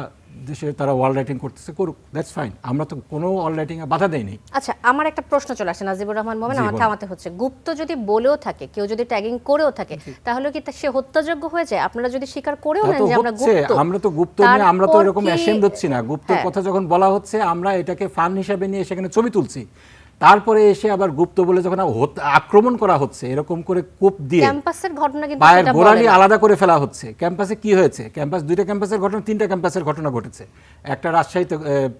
দেশে তারা ওয়াল রাইটিং করতেছে, করুক, দ্যাটস ফাইন, আমরা তো কোনো ওয়াল রাইটিংয়ে বাধা দেয়নি। আচ্ছা, আমার একটা প্রশ্ন চলে আসে নাজিবুর রহমান মোমেন, আমার থামাতে হচ্ছে। গুপ্ত যদি বলেও থাকে, কেউ যদি ট্যাগিং করেও থাকে, তাহলে কি সে হত্যাযোগ্য হয়ে যায়? আপনারা যদি স্বীকার করেও নেন যে আমরা গুপ্ত, আমরা তো গুপ্ত নিয়ে আমরা তো এরকম অ্যাশেমড হচ্ছি না। গুপ্তের কথা যখন বলা হচ্ছে, আমরা এটাকে ফান হিসাবে নিয়ে সেখানে ছবি তুলছি। তারপরে এসে আবার গুপ্ত বলে যখন আক্রমণ করা হচ্ছে, এরকম করে কোপ দিয়ে ক্যাম্পাসের ঘটনা কিন্তু পায়ের সেটা গোড়ালি বলে না। আলাদা করে ফেলা হচ্ছে। ক্যাম্পাসে কি হয়েছে? দুইটা ক্যাম্পাসের ঘটনা, তিনটা ক্যাম্পাসের ঘটনা ঘটেছে। একটা রাজশাহীতে,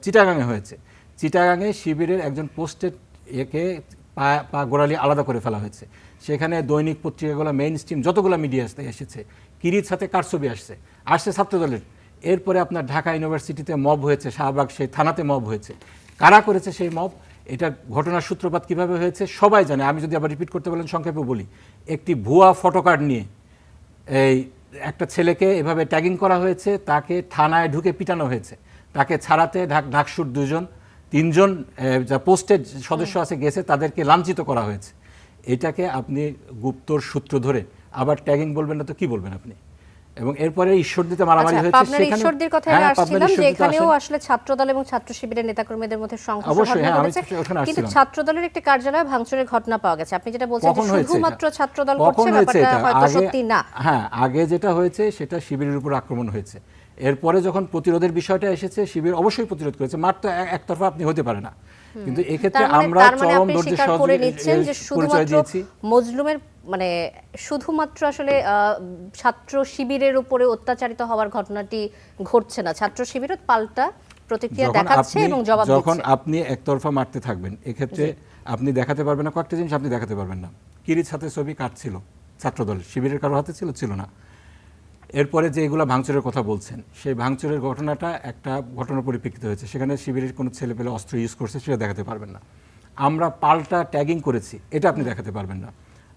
চিটাগাঙে হয়েছে। চিটাগাঙে শিবিরের একজন পোস্টেড একে পা গোড়ালি আলাদা করে ফেলা হয়েছে। সেখানে দৈনিক পত্রিকাগুলো, মেইন স্ট্রিম যতগুলো মিডিয়া এসেছে, কিরির সাথে কার ছবি আসছে ছাত্রদলের। এরপরে আপনার ঢাকা ইউনিভার্সিটিতে মব হয়েছে, শাহবাগ সেই থানাতে মব হয়েছে। কারা করেছে সেই মব? এটা ঘটনার সূত্রপাত কিভাবে হয়েছে সবাই জানে। আমি যদি আবার রিপিট করতে বলেন সংক্ষেপে বলি, একটি ভুয়া ফটোকার্ড নিয়ে এই একটা ছেলেকে এভাবে ট্যাগিং করা হয়েছে, তাকে থানায় ঢুকে পিটানো হয়েছে। তাকে ছাড়াতে ডাকসুর 3জন যা পোস্টেড সদস্য আছে গেছে, তাদেরকে লাঞ্ছিত করা হয়েছে। এটাকে আপনি গুপ্তর সূত্র ধরে আবার ট্যাগিং বলবেন না তো কি বলবেন আপনি? এবং এরপরে ঈশ্বরদীতে মারামারি হয়েছে। পাবনার ঈশ্বরদীর কথাই আসছিলাম যে এখানেও আসলে ছাত্রদল এবং ছাত্র শিবিরের নেতাকর্মীদের মধ্যে সংঘর্ষ ঘটেছে, কিন্তু ছাত্রদলের একটি কার্যালয় ভাঙচুরের ঘটনা পাওয়া গেছে। আপনি যেটা বলছেন যে শুধুমাত্র ছাত্রদল করছে, ব্যাপারটা হয়তো সত্যি না। হ্যাঁ, আগে যেটা হয়েছে সেটা শিবিরের উপর আক্রমণ হয়েছে। এরপরে যখন প্রতিরোধের বিষয়টা এসেছে, শিবির অবশ্যই প্রতিরোধ করেছে। মার তো একতরফা আপনি হতে পারে না, কিন্তু এক্ষেত্রে আমরা চরম ধৈর্যের সহযোগিতা দিয়েছি। মজলুমের মানে শুধুমাত্র আসলে ছাত্র শিবিরের উপরে অত্যাচারিত হওয়ার ঘটনাটি ঘটছে না, ছাত্র শিবিরও পাল্টা প্রতিক্রিয়া দেখাচ্ছে এবং জবাব দিচ্ছে। যখন আপনি একতরফা মারতে থাকবেন, এক্ষেত্রে আপনি দেখাতে পারবেন না কয়েকটা জিনিস, আপনি দেখাতে পারবেন না। কিরির হাতে ছবি কার ছিল? ছাত্রদল। শিবিরের কারো হাতে ছিল না। এরপরে যে এগুলো ভাঙচুরের কথা বলছেন, সেই ভাঙচুরের ঘটনাটা একটা ঘটনার পরিপ্রেক্ষিতে হয়েছে, সেখানে শিবিরের কোনো ছেলে পেলে অস্ত্র ইউজ করছে, সেটা দেখাতে পারবেন না। আমরা পাল্টা ট্যাগিং করেছি, এটা আপনি দেখাতে পারবেন না।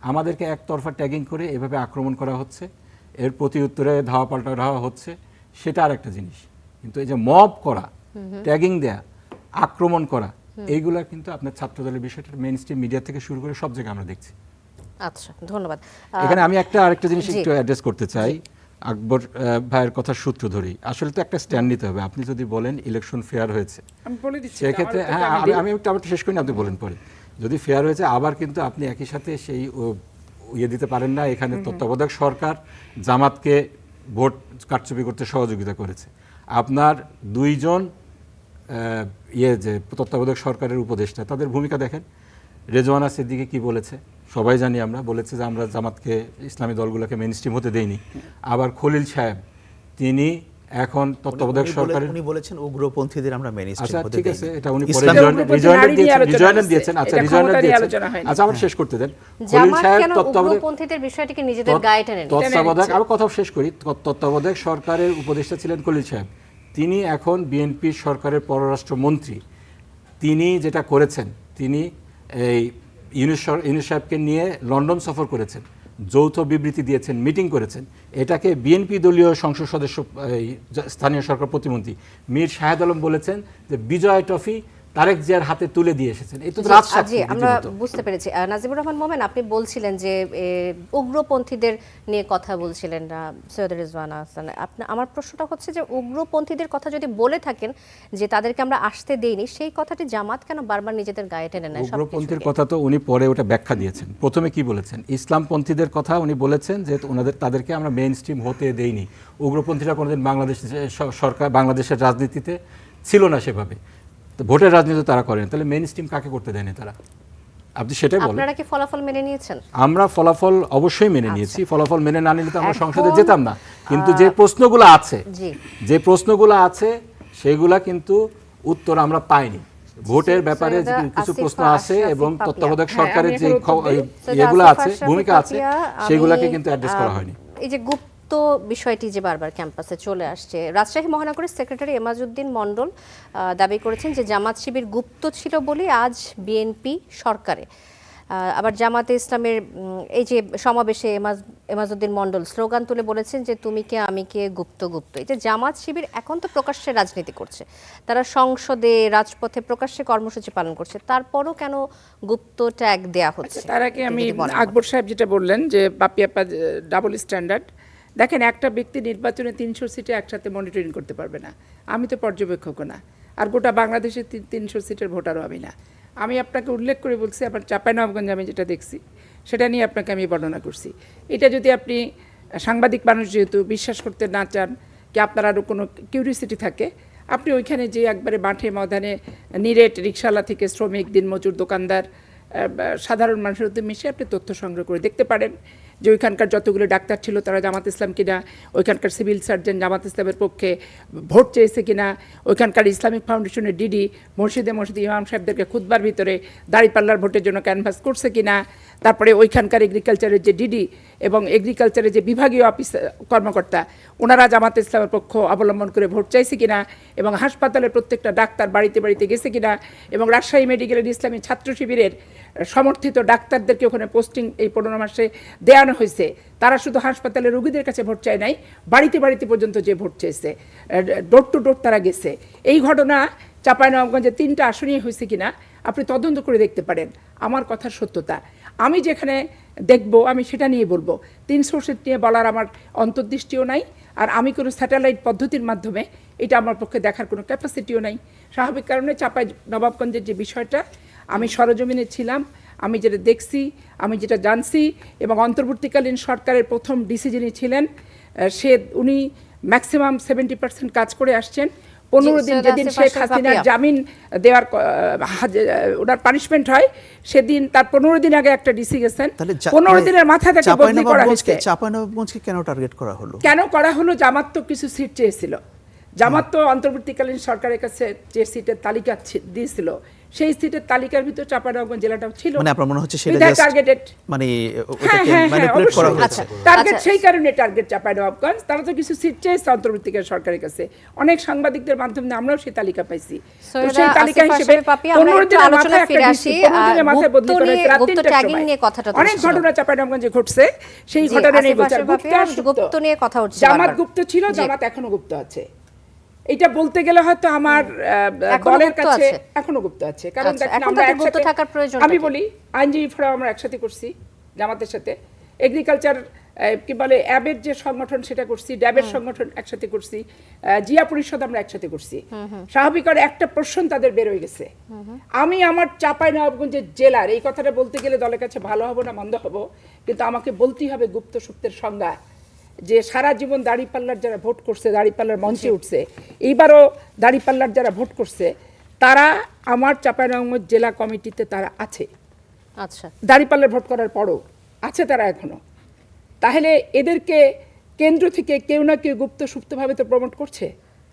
আমাদেরকে একতরফা ট্যাগিং করে এভাবে আক্রমণ করা হচ্ছে, এর প্রতি উত্তরে ধাওয়া পাল্টা ধাওয়া হচ্ছে, সেটা আর একটা জিনিস। কিন্তু এই যে মব করা, ট্যাগিং দেয়া, আক্রমণ করা, এইগুলা কিন্তু আপনার ছাত্রদলের বিষয়টা মেইন স্ট্রিম মিডিয়া থেকে শুরু করে সব জায়গায় আমরা দেখছি। আচ্ছা, ধন্যবাদ। এখানে আমি আরেকটা জিনিস জি। একটু অ্যাড্রেস করতে চাই, আকবর ভাইয়ের কথার সূত্র ধরেই। আসলে তো একটা স্ট্যান্ড নিতে হবে। আপনি যদি বলেন ইলেকশন ফেয়ার হয়েছে, আমি বলে দিচ্ছি সেক্ষেত্রে হ্যাঁ, আমি একটু আবার শেষ করি না, আপনি বলেন পরে। যদি ফেয়ার হয়েছে, আবার কিন্তু আপনি একই সাথে সেই ইয়ে দিতে পারেন না, এখানে তত্ত্বাবধায়ক সরকার জামাতকে ভোট কারচুপি করতে সহযোগিতা করেছে। আপনার দুইজন যে তত্ত্বাবধায়ক সরকারের উপদেষ্টা, তাদের ভূমিকা দেখেন। রেজওয়ানা সিদ্দিকী কি বলেছে সবাই জানি আমরা, বলেছে যে আমরা জামাতকে, ইসলামী দলগুলোকে মেইনস্ট্রিম হতে দেইনি। আবার খলিল সাহেব, তিনি এখন তত্ত্বাবধায়ক সরকারের, উনি বলেছেন উগ্রপন্থীদের আমরা মেইনস্ট্রিম আচ্ছা হতে ঠিক দেইনি। আছে, এটা উনি পরে ইসলামের রিজয়েন্ট দিয়েছেন। আচ্ছা, রিজয়েন্ট দিয়েছেন। আচ্ছা, আমার শেষ করতে দেন। খলিল জামাত সাহেব কেন উগ্রপন্থীদের বিষয়টিকে নিজেদের গায়ে টেনে নিচ্ছে? তত্ত্বাবধায়ক, আমি কথা শেষ করি, তত্ত্বাবধায়ক সরকারের উপদেষ্টা ছিলেন খলিল সাহেব। তিনি এখন বিএনপি সরকারের পররাষ্ট্রমন্ত্রী। তিনি যেটা করেছেন, তিনি এই ইউনূস সাহেবকে নিয়ে লন্ডন সফর করেছেন, যৌথ বিবৃতি দিয়েছেন, মিটিং করেছেন। এটাকে বিএনপি দলীয় সংসদ সদস্য, স্থানীয় সরকার প্রতিমন্ত্রী মীর শাহেদ আলম বলেছেন যে বিজয় ট্রফি তারেক জিয়ার হাতে তুলে দিয়ে এসেছেন। এই তো জি, আমরা বুঝতে পেরেছি। নাজিবুর রহমান মোমেন, আপনি বলছিলেন যে উগ্রপন্থীদের নিয়ে কথা বলছিলেন সৈয়দ রেজওয়ানা হাসান। আমার প্রশ্নটা হচ্ছে যে উগ্রপন্থীদের কথা যদি বলে থাকেন যে তাদেরকে আমরা আসতে দেইনি, সেই কথাটি জামাত কেন বারবার নিজেদের গায়ে টেনে নেয়? উগ্রপন্থীর কথা তো উনি পরে ওটা ব্যাখ্যা দিয়েছেন। প্রথমে কি বলেছেন, ইসলামপন্থীদের কথা উনি বলেছেন যে তাদেরকে আমরা মেইন স্ট্রিম হতে দেইনি। উগ্রপন্থীরা কোনোদিন বাংলাদেশ সরকার, বাংলাদেশের রাজনীতিতে ছিল না সেভাবে, ভোটের রাজনীতি তারা করেন। তাহলে মেইন স্ট্রিম কাকে করতে দেয়নি তারা? আপনি সেটাই বলেন। আপনারা কি ফলাফল মেনে নিয়েছেন? আমরা ফলাফল অবশ্যই মেনে নিয়েছি। ফলাফল মেনে না নিলে তো আমরা সংসদে যেতাম না। কিন্তু যে প্রশ্নগুলো আছে, সেগুলা কিন্তু উত্তর আমরা পাইনি। ভোটের ব্যাপারে কিছু প্রশ্ন আছে এবং তত্ত্বাবধায়ক সরকারের যে ইয়েগুলো আছে, ভূমিকা আছে, সেগুলাকে কিন্তু অ্যাড্রেস করা হয়নি। এই যে গুপ্ত বিষয়টি যে বারবার ক্যাম্পাসে চলে আসছে, রাজশাহী মহানগরের সেক্রেটারি এমাজউদ্দিন মণ্ডল দাবি করেছেন যে জামাত শিবির গুপ্ত ছিল বলে আজ বিএনপি সরকারে। আবার জামাতে ইসলামের এই যে সমাবেশে এমাজউদ্দিন মণ্ডল স্লোগান তুলে বলেছেন যে তুমি কে আমি কে, গুপ্ত গুপ্ত। এই যে জামাত শিবির এখন তো প্রকাশ্যে রাজনীতি করছে, তারা সংসদে, রাজপথে প্রকাশ্যে কর্মসূচি পালন করছে, তারপরও কেন গুপ্ত ট্যাগ দেয়া হচ্ছে? তার আগে আমি আকবর সাহেব যেটা বললেন যে বাপিয়াপা ডাবল স্ট্যান্ডার্ড, দেখেন একটা ব্যক্তি নির্বাচনে 300 সিটে একসাথে মনিটরিং করতে পারবে না। আমি তো পর্যবেক্ষকও না, আর গোটা বাংলাদেশের 300 সিটের ভোটারও আমি না। আমি আপনাকে উল্লেখ করে বলছি, আবার চাঁপাইনবাবগঞ্জে আমি যেটা দেখছি সেটা নিয়ে আপনাকে আমি বর্ণনা করছি। এটা যদি আপনি সাংবাদিক মানুষ যেহেতু বিশ্বাস করতে না চান, কি আপনার আরও কোনো কিউরিসিটি থাকে, আপনি ওইখানে যে একবারে মাঠে ময়দানে নিরেট রিকশাওয়ালা থেকে শ্রমিক, দিনমজুর, দোকানদার, সাধারণ মানুষের মধ্যে মিশে আপনি তথ্য সংগ্রহ করে দেখতে পারেন যে ওইখানকার যতগুলো ডাক্তার ছিল তারা জামাত ইসলাম কিনা, ওইখানকার সিভিল সার্জন জামাত ইসলামের পক্ষে ভোট চেয়েছে কিনা, ওইখানকার ইসলামিক ফাউন্ডেশনের ডিডি মসজিদে ইমাম সাহেবদেরকে খুতবার ভিতরে দাঁড়িপাল্লার ভোটের জন্য ক্যানভাস করছে কিনা, তারপরে ওইখানকার এগ্রিকালচারের যে ডিডি এবং এগ্রিকালচারের যে বিভাগীয় অফিস কর্মকর্তা, ওনারা জামাত ইসলামের পক্ষ অবলম্বন করে ভোট চাইছে কিনা, এবং হাসপাতালের প্রত্যেকটা ডাক্তার বাড়িতে বাড়িতে গেছে কিনা, এবং রাজশাহী মেডিকেলের ইসলামী ছাত্র শিবিরের সমর্থিত ডাক্তারদেরকে ওখানে পোস্টিং এই 15 মাসে দেওয়ানো হয়েছে। তারা শুধু হাসপাতালে রোগীদের কাছে ভোট চায় নাই, বাড়িতে বাড়িতে পর্যন্ত যে ভোট চেয়েছে, ডোর টু ডোর তারা গেছে। এই ঘটনা চাঁপাইনবাবগঞ্জে 3টা আসনই হয়েছে কিনা আপনি তদন্ত করে দেখতে পারেন। আমার কথার সত্যতা আমি যেখানে দেখব আমি সেটা নিয়ে বলবো। 300 সিট নিয়ে বলার আমার অন্তর্দৃষ্টিও নাই, আর আমি কোনো স্যাটেলাইট পদ্ধতির মাধ্যমে এটা আমার পক্ষে দেখার কোনো ক্যাপাসিটিও নাই। স্বাভাবিক কারণে চাঁপাইনবাবগঞ্জের যে বিষয়টা আমি সরজমিনে ছিলাম, আমি যেটা দেখছি, আমি যেটা জানছি, এবং অন্তর্বর্তীকালীন সরকারের প্রথম ডিসি যিনি ছিলেন উনি ম্যাক্সিমাম 70% কাজ করে আসছেন। 15 দিন যেদিন শেখ হাসিনার জামিন দেওয়ার ওনার পানিশমেন্ট হয়, সেদিন তার 15 দিন আগে একটা ডিসি গেছেন, 15 দিনের মাথা থেকে বদলি করা হয়েছে। চাঁপাইনবাবগঞ্জকে কেন টার্গেট করা হলো? কেন করা হলো? জামাত তো কিছু সিট চেয়েছিল, জামাত তো অন্তর্বর্তীকালীন সরকারের কাছে যে সিটের তালিকা দিয়েছিল, সেই সিটের তালিকার ভিতর চাঁপাইনবাবগঞ্জ জেলাটাও ছিল। মানে আপনার মনে হচ্ছে সেটা জাস্ট টার্গেটেড, মানে ওটাকে ম্যানিপুলেট করা হয়েছে। টার্গেট সেই কারণে টার্গেট চাঁপাইনবাবগঞ্জ, তারা তো কিছু সিট চেয়েছে অন্তর্বর্তীকালীন সরকারের কাছে। অনেক সাংবাদিকদের মাধ্যমে আমরাও সেই তালিকা পাইছি। তো সেই তালিকা হিসেবে 15 দিনের মাথায় একটা ডিসি, 15 দিনের মাথায় বদলি করা হয়েছে। রাত 3টার সময় অনেক ঘটনা চাঁপাইনবাবগঞ্জে ঘটছে, সেই ঘটনা নিয়ে বিচার। গুপ্ত নিয়ে কথা হচ্ছে, জামাত গুপ্ত ছিল, জামাত এখনো গুপ্ত আছে। এটা বলতে গেলে হয়তো আমার এখনো দলের গুপ্ত কাছে আছে? এখনো গুপ্ত আছে, কারণ আচ্ছা, দেখেন এখন আমরা তাতে গুপ্ত একসাথে, থাকার প্রয়োজনটা আমি কি? বলি আইনজীবী ফোরাম আমরা একসাথে করছি জামাতের সাথে, এগ্রিকালচার কি বলে অ্যাবের যে সংগঠন সেটা করছি, ড্যাবের সংগঠন একসাথে করছি, জিয়া পরিষদ আমরা একসাথে করছি। স্বাভাবিক আর একটা প্রশ্ন তাদের বের হয়ে গেছে, আমি আমার চাঁপাইনবাবগঞ্জের জেলার, এই কথাটা বলতে গেলে দলের কাছে ভালো হবো না মন্দ হবো, কিন্তু আমাকে বলতেই হবে গুপ্ত সুপ্তের সংজ্ঞা, যে সারা জীবন দাঁড়িপাল্লার যারা ভোট করছে, দাঁড়িপাল্লার মঞ্চে উঠছে, এইবারও দাঁড়িপাল্লার যারা ভোট করছে, তারা আমার চাঁপাইনবাবগঞ্জ জেলা কমিটিতে তারা আছে, আচ্ছা, দাঁড়িপাল্লার ভোট করার পরও আছে তারা এখনো। তাহলে এদেরকে কেন্দ্র থেকে কেউ না কেউ গুপ্ত সুপ্তভাবে তো প্রমোট করছে।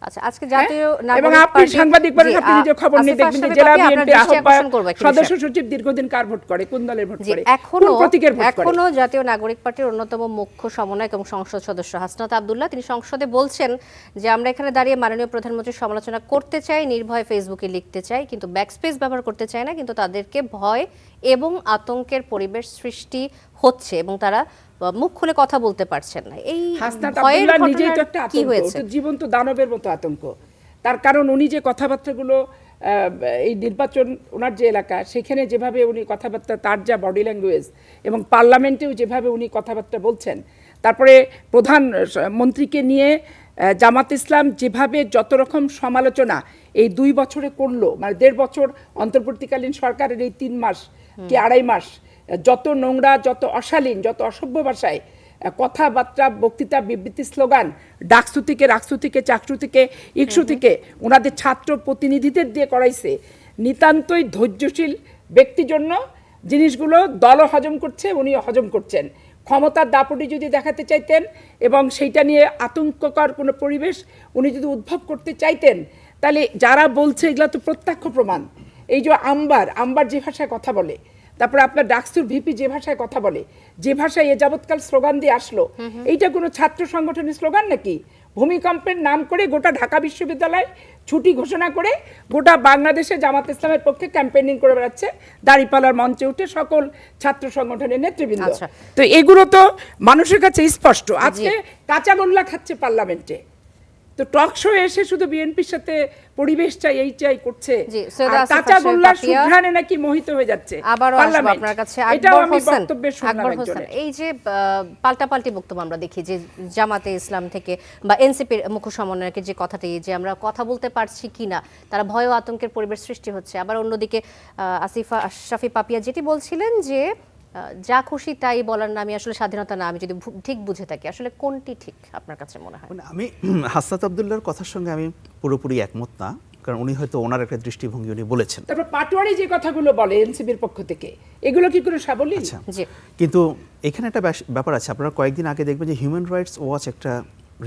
আচ্ছা, আজকে জাতীয় হ্যাঁ? এবং নাগরিক আপনি পার্টি- সাংবাদিক বলেন, জি, আপনি নিজে খবর নিয়ে আসিফ দেখবেন যে আশরাফি জেলা পাপি, আপনার বিএনপি দৃষ্টি আকর্ষণ আহ্বায়ক করবো একটি সদস্য বিষয়। সচিব দীর্ঘদিন কার ভোট করে, কোন দলের ভোট জি, করে, কোন প্রতীকের ভোট করে। এখনো জাতীয় নাগরিক পার্টির অন্যতম মুখ্য সমন্বয়ক এবং সংসদ সদস্য হাসনাত আব্দুল্লাহ তিনি সংসদে বলছেন যে আমরা এখানে দাঁড়িয়ে মাননীয় প্রধানমন্ত্রীর সমালোচনা করতে চাই, নির্ভয়ে ফেসবুকে লিখতে চাই, কিন্তু ব্যাকস্পেস ব্যবহার করতে চাই না, কিন্তু তাদেরকে ভয় এবং আতঙ্কের পরিবেশ সৃষ্টি হচ্ছে এবং তারা মুখ খুলে কথা বলতে পারছেন না। এই হাসনাত ভয়ের আব্দুল্লাহ নিজেই তো ঘটনার একটা কি আতঙ্ক, হয়েছে? তো জীবন্ত দানবের মতো আতঙ্ক। তার কারণ উনি যে কথাবার্তাগুলো এই নির্বাচন, ওনার যে এলাকা সেখানে যেভাবে উনি কথাবার্তা, তার যা বডি ল্যাঙ্গুয়েজ, এবং পার্লামেন্টেও যেভাবে উনি কথাবার্তা বলছেন, তারপরে প্রধান মন্ত্রীকে নিয়ে জামাত ইসলাম যেভাবে যত রকম সমালোচনা এই 2 বছরে করলো, মানে 1.5 বছর অন্তর্বর্তীকালীন সরকারের এই 3 মাস কি 2.5 মাস, যত নোংরা, যত অশালীন, যত অসভ্য ভাষায় কথাবার্তা, বক্তৃতা, বিবৃতি, স্লোগান, ডাকসু থেকে, রাকসু থেকে, চাকসু থেকে, ইকসু থেকে ওনাদের ছাত্র প্রতিনিধিদের দিয়ে করাইছে, নিতান্তই ধৈর্যশীল ব্যক্তির জন্য জিনিসগুলো দলও হজম করছে, উনিও হজম করছেন। ক্ষমতার দাপটি যদি দেখাতে চাইতেন এবং সেইটা নিয়ে আতঙ্ককর কোনো পরিবেশ উনি যদি উদ্ভব করতে চাইতেন, তাহলে যারা বলছে এগুলো তো প্রত্যক্ষ প্রমাণ। এই যে আম্বার যে ভাষায় কথা বলে, তারপরে আপনার ডাকসুর ভিপি যে ভাষায় কথা বলে, যে ভাষায় এ যাবৎকাল স্লোগান দিয়ে আসলো, এইটা কোনো ছাত্র সংগঠনের স্লোগান নাকি? ভূমিকম্পের নাম করে গোটা ঢাকা বিশ্ববিদ্যালয় ছুটি ঘোষণা করে গোটা বাংলাদেশে জামাত ইসলামের পক্ষে ক্যাম্পেইনিং করে বেড়াচ্ছে দাঁড়িপাল্লার মঞ্চে উঠে সকল ছাত্র সংগঠনের নেতৃবৃন্দ। আচ্ছা। তো এগুলো তো মানুষের কাছে স্পষ্ট। আজকে কাঁচা গোল্লা খাচ্ছে পার্লামেন্টে, তো টক শো এসে শুধু বিএনপির সাথে পরিবেশ চাই, এই চাই করছে, জি, সৈয়দ আর আসিফ কাঁচা আশরাফি গোল্লার পাপিয়া, সুঘ্রাণে নাকি মোহিত হয়ে যাচ্ছে আবারও আসবো পার্লামেন্ট। আপনার কাছে। এটাও আকবর আমি হোসেন, বক্তব্যে শুনলাম আকবর হোসেন, একজনের। এই যে পাল্টাপাল্টি বক্তব্য আমরা দেখি যে জামাতে ইসলাম থেকে বা এনসিপির মুখ্য সমন্বয়কের যে কথাটি, যে আমরা কথা বলতে পারছি কিনা, তারা ভয় ও আতঙ্কের পরিবেশ সৃষ্টি হচ্ছে। আবার অন্যদিকে আসিফ আশরাফি পাপিয়া যেটি বলছিলেন যে যা খুশি তাই বলার নামে আসলে স্বাধীনতা না, আমি যদি ঠিক বুঝে থাকি, আসলে কোনটি ঠিক আপনার কাছে মনে হয়? মানে আমি হাসনাত আব্দুল্লাহর কথার সঙ্গে আমি পুরোপুরি একমত না, কারণ উনি হয়তো ওনার একটা দৃষ্টিভঙ্গি উনি বলেছেন। তারপর পাটোয়ারি যে কথাগুলো বলে এনসিপির পক্ষ থেকে, এগুলো কি কোনো সাবলীল? আচ্ছা, জি, কিন্তু এখানে একটা ব্যাপার আছে। আপনারা কয়েকদিন আগে দেখবেন যে হিউম্যান রাইটস ওয়াচ একটা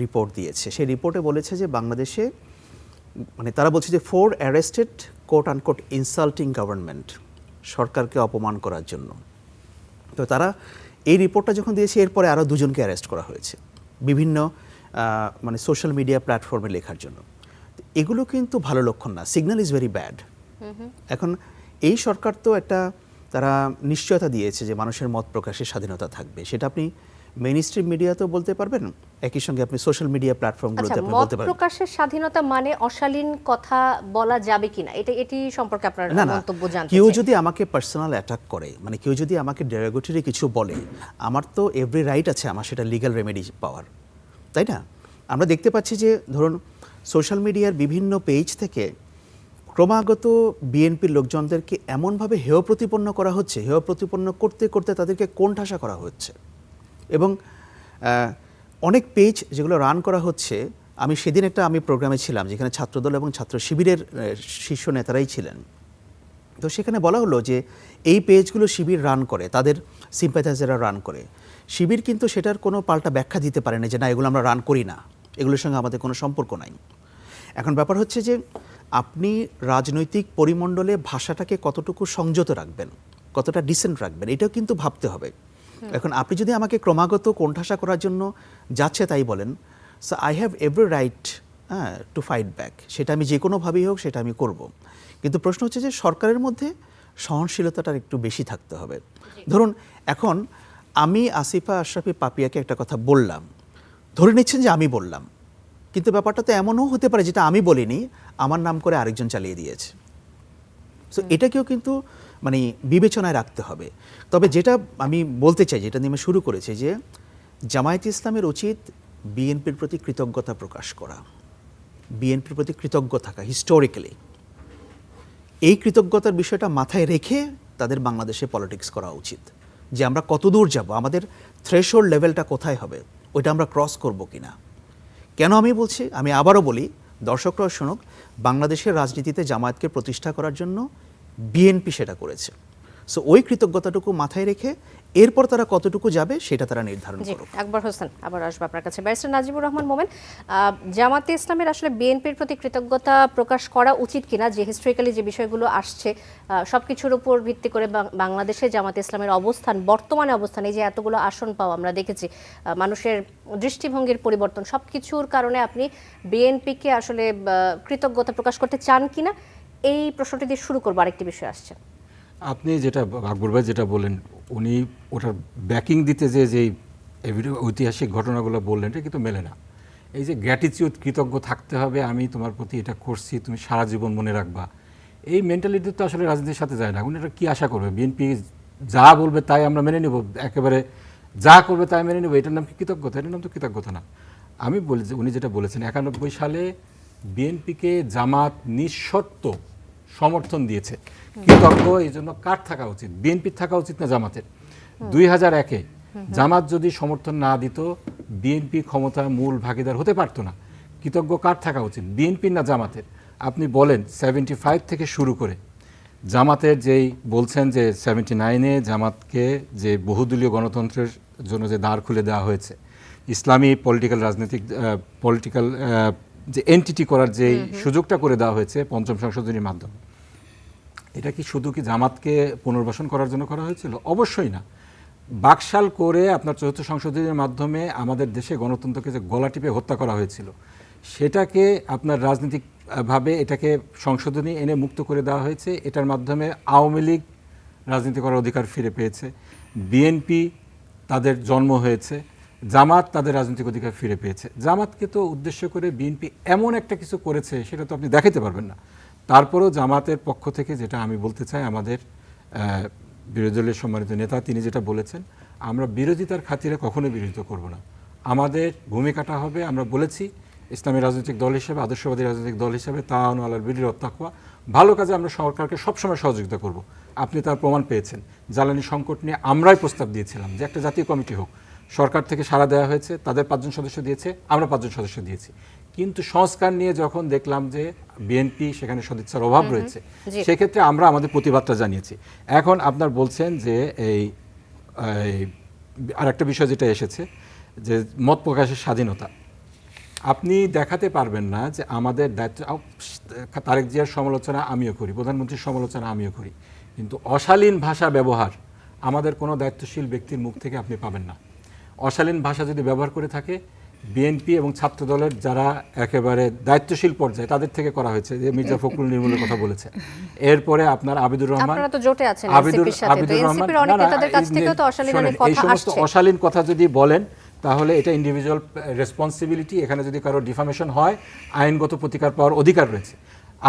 রিপোর্ট দিয়েছে। সেই রিপোর্টে বলেছে যে বাংলাদেশে, মানে তারা বলছে যে 4 arrested coat unquote insulting government, সরকারকে অপমান করার জন্য। তো তারা এই রিপোর্টটা যখন দিয়েছে, এরপরে আরও 2 জনকে অ্যারেস্ট করা হয়েছে বিভিন্ন মানে সোশ্যাল মিডিয়া প্ল্যাটফর্মে লেখার জন্য। এগুলো কিন্তু ভালো লক্ষণ না, সিগন্যাল ইজ ভেরি ব্যাড। এখন এই সরকার তো একটা, তারা নিশ্চয়তা দিয়েছে যে মানুষের মত প্রকাশের স্বাধীনতা থাকবে, সেটা আপনি মেইন স্ট্রিম মিডিয়াতেও বলতে পারবেন, একই সঙ্গে আপনি সোশ্যাল মিডিয়া প্ল্যাটফর্মগুলোতে আচ্ছা, আপনি মত বলতে পারবেন। প্রকাশের স্বাধীনতা মানে অশালীন কথা বলা যাবে কিনা, এটি সম্পর্কে আপনার না না, মন্তব্য জানতে কেউ চাই। যদি আমাকে পার্সোনাল অ্যাটাক করে, মানে কেউ যদি আমাকে ডেরোগেটরি কিছু বলে, আমার তো এভরি রাইট আছে আমার সেটা লিগ্যাল রেমেডি পাওয়ার, তাই না? আমরা দেখতে পাচ্ছি যে ধরুন সোশ্যাল মিডিয়ার বিভিন্ন পেজ থেকে ক্রমাগত বিএনপির লোকজনদেরকে এমনভাবে হেয় প্রতিপন্ন করা হচ্ছে, হেয় প্রতিপন্ন করতে করতে তাদেরকে কোণঠাসা করা হচ্ছে। এবং অনেক পেজ যেগুলো রান করা হচ্ছে, আমি সেদিন আমি প্রোগ্রামে ছিলাম যেখানে ছাত্রদল এবং ছাত্র শিবিরের শীর্ষ নেতারাই ছিলেন। তো সেখানে বলা হলো যে এই পেজগুলো শিবির রান করে, তাদের সিম্প্যাথাইজাররা রান করে। শিবির কিন্তু সেটার কোনো পাল্টা ব্যাখ্যা দিতে পারে না যে না, এগুলো আমরা রান করি না, এগুলোর সঙ্গে আমাদের কোনো সম্পর্ক নাই। এখন ব্যাপার হচ্ছে যে আপনি রাজনৈতিক পরিমণ্ডলে ভাষাটাকে কতটুকু সংযত রাখবেন, কতটা ডিসেন্ট রাখবেন, এটাও কিন্তু ভাবতে হবে। এখন আপনি যদি আমাকে ক্রমাগত কোণঠাসা করার জন্য যাচ্ছে তাই বলেন, so I have every right to fight back, সেটা আমি যে কোনোভাবেই হোক সেটা আমি করব। কিন্তু প্রশ্ন হচ্ছে যে সরকারের মধ্যে সহনশীলতাটা একটু বেশি থাকতে হবে। ধরুন এখন আমি আসিফা আশরাফি পাপিয়াকে একটা কথা বললাম, ধরে নিচ্ছেন যে আমি বললাম, কিন্তু ব্যাপারটা তো এমনও হতে পারে যেটা আমি বলিনি, আমার নাম করে আরেকজন চালিয়ে দিয়েছে। সো এটাকেও কিন্তু মানে বিবেচনায় রাখতে হবে। তবে যেটা আমি বলতে চাই, যেটা নিয়ে আমি শুরু করেছি, যে জামায়াতে ইসলামের উচিত বিএনপির প্রতি কৃতজ্ঞতা প্রকাশ করা, বিএনপির প্রতি কৃতজ্ঞ থাকা হিস্টোরিক্যালি। এই কৃতজ্ঞতার বিষয়টা মাথায় রেখে তাদের বাংলাদেশে পলিটিক্স করা উচিত, যে আমরা কত দূর যাব, আমাদের থ্রেশহোল্ড লেভেলটা কোথায় হবে, ওইটা আমরা ক্রস করব কিনা। কেন আমি বলছি, আমি আবারও বলি, দর্শকরাও শুনুক, বাংলাদেশের রাজনীতিতে জামায়াতকে প্রতিষ্ঠা করার জন্য বিএনপি সেটা করেছে। সো ওই কৃতজ্ঞতাটুকু মাথায় রেখে এরপর তারা কতটুকু যাবে সেটা তারা নির্ধারণ জি, করুক। আকবর হোসেন, আবার আসবো আপনার কাছে। ব্যারিস্টার নাজিবুর রহমান মোমেন, জামাতে ইসলামের আসলে বিএনপির প্রতি কৃতজ্ঞতা প্রকাশ করা উচিত কিনা, যে হিস্ট্রিক্যালি যে বিষয়গুলো আসছে সবকিছুর উপর ভিত্তি করে বাংলাদেশে জামাতে ইসলামের অবস্থান, বর্তমানে অবস্থান, এই যে এতগুলো আসন পাওয়া আমরা দেখেছি, মানুষের দৃষ্টিভঙ্গির পরিবর্তন, সবকিছুর কারণে আপনি বিএনপিকে আসলে কৃতজ্ঞতা প্রকাশ করতে চান কিনা, এই প্রশ্নটি দিয়ে শুরু করবো। আরেকটি বিষয় আসছে, আপনি যেটা আকবর ভাই যেটা বললেন, উনি ওটার ব্যাকিং দিতে যেই ঐতিহাসিক ঘটনাগুলো বললেন, এটা কিন্তু মেলে না। এই যে গ্র্যাটিটিউড, কৃতজ্ঞ থাকতে হবে, আমি তোমার প্রতি এটা করছি, তুমি সারা জীবন মনে রাখবা, এই মেন্টালিটি তো আসলে রাজনীতির সাথে যায় না। উনি এটা কী আশা করবে? বিএনপি যা বলবে তাই আমরা মেনে নেব, একেবারে যা করবে তাই মেনে নেব, এটার নাম কি কৃতজ্ঞতা? এটার নাম তো কৃতজ্ঞতা না। আমি বলি যে উনি যেটা বলেছেন, 91 সালে বিএনপিকে জামাত নিঃশর্ত সমর্থন দিয়েছে, কৃতজ্ঞ এই জন্য কার থাকা উচিত? বিএনপির থাকা উচিত না জামাতের? 2001-এ জামাত যদি সমর্থন না দিত, বিএনপি ক্ষমতার মূল ভাগিদার হতে পারতো না। কৃতজ্ঞ কার থাকা উচিত, বিএনপির না জামাতের? আপনি বলেন 75 থেকে শুরু করে জামাতের যেই বলছেন যে 79-এ জামাতকে যে বহুদলীয় গণতন্ত্রের জন্য যে দ্বার খুলে দেওয়া হয়েছে, ইসলামী পলিটিক্যাল যে এন্টিটি করার যে সুযোগটা করে দেওয়া হয়েছে পঞ্চম সংশোধনীর মাধ্যমে, এটা কি শুধু কি জামাতকে পুনর্বাসন করার জন্য করা হয়েছিল? অবশ্যই না। বাকশাল করে আপনার চতুর্থ সংশোধনীর মাধ্যমে আমাদের দেশে গণতন্ত্রকে যে গলা টিপে হত্যা করা হয়েছিল, সেটাকে আপনার রাজনৈতিকভাবে এটাকে সংশোধনী এনে মুক্ত করে দেওয়া হয়েছে। এটার মাধ্যমে আওয়ামী লীগ রাজনীতি করার অধিকার ফিরে পেয়েছে, বিএনপি তাদের জন্ম হয়েছে, জামাত তাদের রাজনৈতিক অধিকার ফিরে পেয়েছে। জামাতকে তো উদ্দেশ্য করে বিএনপি এমন একটা কিছু করেছে, সেটা তো আপনি দেখাতে পারবেন না। তারপরেও জামাতের পক্ষ থেকে যেটা আমি বলতে চাই, আমাদের বিরোধী দলের সম্মানিত নেতা তিনি যেটা বলেছেন, আমরা বিরোধিতার খাতিরে কখনোই বিরোধিতা করব না। আমাদের ভূমিকাটা হবে, আমরা বলেছি ইসলামী রাজনৈতিক দল হিসেবে, আদর্শবাদী রাজনৈতিক দল হিসেবে তাআওয়ানু আলাল বিররি ওয়াত তাকওয়া, ভালো কাজে আমরা সরকারকে সবসময় সহযোগিতা করব। আপনি তার প্রমাণ পেয়েছেন। জ্বালানি সংকট নিয়ে আমরাই প্রস্তাব দিয়েছিলাম যে একটা জাতীয় কমিটি হোক, সরকার থেকে সাড়া দেওয়া হয়েছে, তাদের 5 জন সদস্য দিয়েছে, আমরা 5 জন সদস্য দিয়েছি। কিন্তু সংস্কার নিয়ে যখন দেখলাম যে বিএনপি সেখানে সদিচ্ছার অভাব রয়েছে, সেক্ষেত্রে আমরা আমাদের প্রতিবাদটা জানিয়েছি। এখন আপনার বলছেন যে এই আরেকটা বিষয় যেটা এসেছে, যে মত প্রকাশের স্বাধীনতা, আপনি দেখাতে পারবেন না যে আমাদের দায়িত্ব। তারেক জিয়ার সমালোচনা আমিও করি, প্রধানমন্ত্রীর সমালোচনা আমিও করি, কিন্তু অশালীন ভাষা ব্যবহার আমাদের কোনো দায়িত্বশীল ব্যক্তির মুখ থেকে আপনি পাবেন না। অশালীন ভাষা যদি ব্যবহার করে থাকে, বিএনপি এবং ছাত্র দলের যারা একেবারে দায়িত্বশীল পর্যায়ে তাদের থেকে করা হয়েছে, যে মির্জা ফখরুল নির্মূলের কথা বলেছে, এরপরে আপনার আবিদুর রহমান, আপনারা তো জোটে আছেন এনসিপির সাথে, তো এনসিপির অনেকে তাদের কাছ থেকেও তো অশালীন অনেক এই কথা সমস্ত আসছে। অশালীন কথা যদি বলেন, তাহলে এটা ইন্ডিভিজুয়াল রেসপন্সিবিলিটি। এখানে যদি কারো ডিফামেশন হয়, আইনগত প্রতিকার পাওয়ার অধিকার রয়েছে।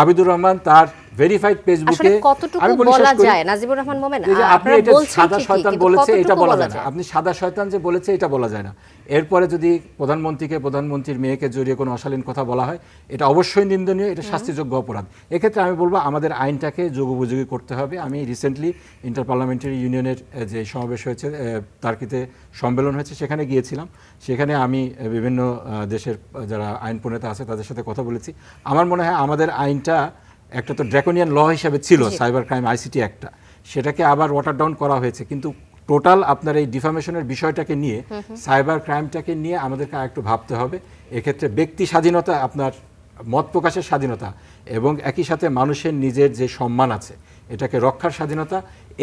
আবিদুর রহমান তার ভেরিফাইড ফেসবুকে, আসলে কতটুকু বলা যায় নাজিবুর রহমান মোমেন, আপনি এটা সাদা শয়তান বলেছে এটা বলা যায় না, আপনি সাদা শয়তান যে বলেছে এটা বলা যায় না। এরপরে যদি প্রধানমন্ত্রীর মেয়েকে জড়িয়ে কোনো অশালীন কথা বলা হয়, এটা অবশ্যই নিন্দনীয়, এটা শাস্তিযোগ্য অপরাধ। এক্ষেত্রে আমি বলবো আমাদের আইনটাকে যোগোপযোগী করতে হবে। আমি রিসেন্টলি ইন্টার পার্লামেন্টারি ইউনিয়নের যে সমাবেশ হয়েছে, তার্কিতে সম্মেলন হয়েছে, সেখানে গিয়েছিলাম। সেখানে আমি বিভিন্ন দেশের যারা আইন প্রণেতা আছে তাদের সাথে কথা বলেছি। আমার মনে হয় আমাদের আইনটা একটা তো ড্রাকোনিয়ান ল হিসেবে ছিল, সাইবার ক্রাইম আইসিটি একটা, সেটাকে আবার ওয়াটার ডাউন করা হয়েছে। কিন্তু টোটাল আপনার এই ডিফামেশনের বিষয়টাকে নিয়ে, সাইবার ক্রাইমটাকে নিয়ে আমাদেরকে আরেকটু ভাবতে হবে। এক্ষেত্রে ব্যক্তি স্বাধীনতা, আপনার মত প্রকাশের স্বাধীনতা এবং একই সাথে মানুষের নিজের যে সম্মান আছে এটাকে রক্ষার স্বাধীনতা,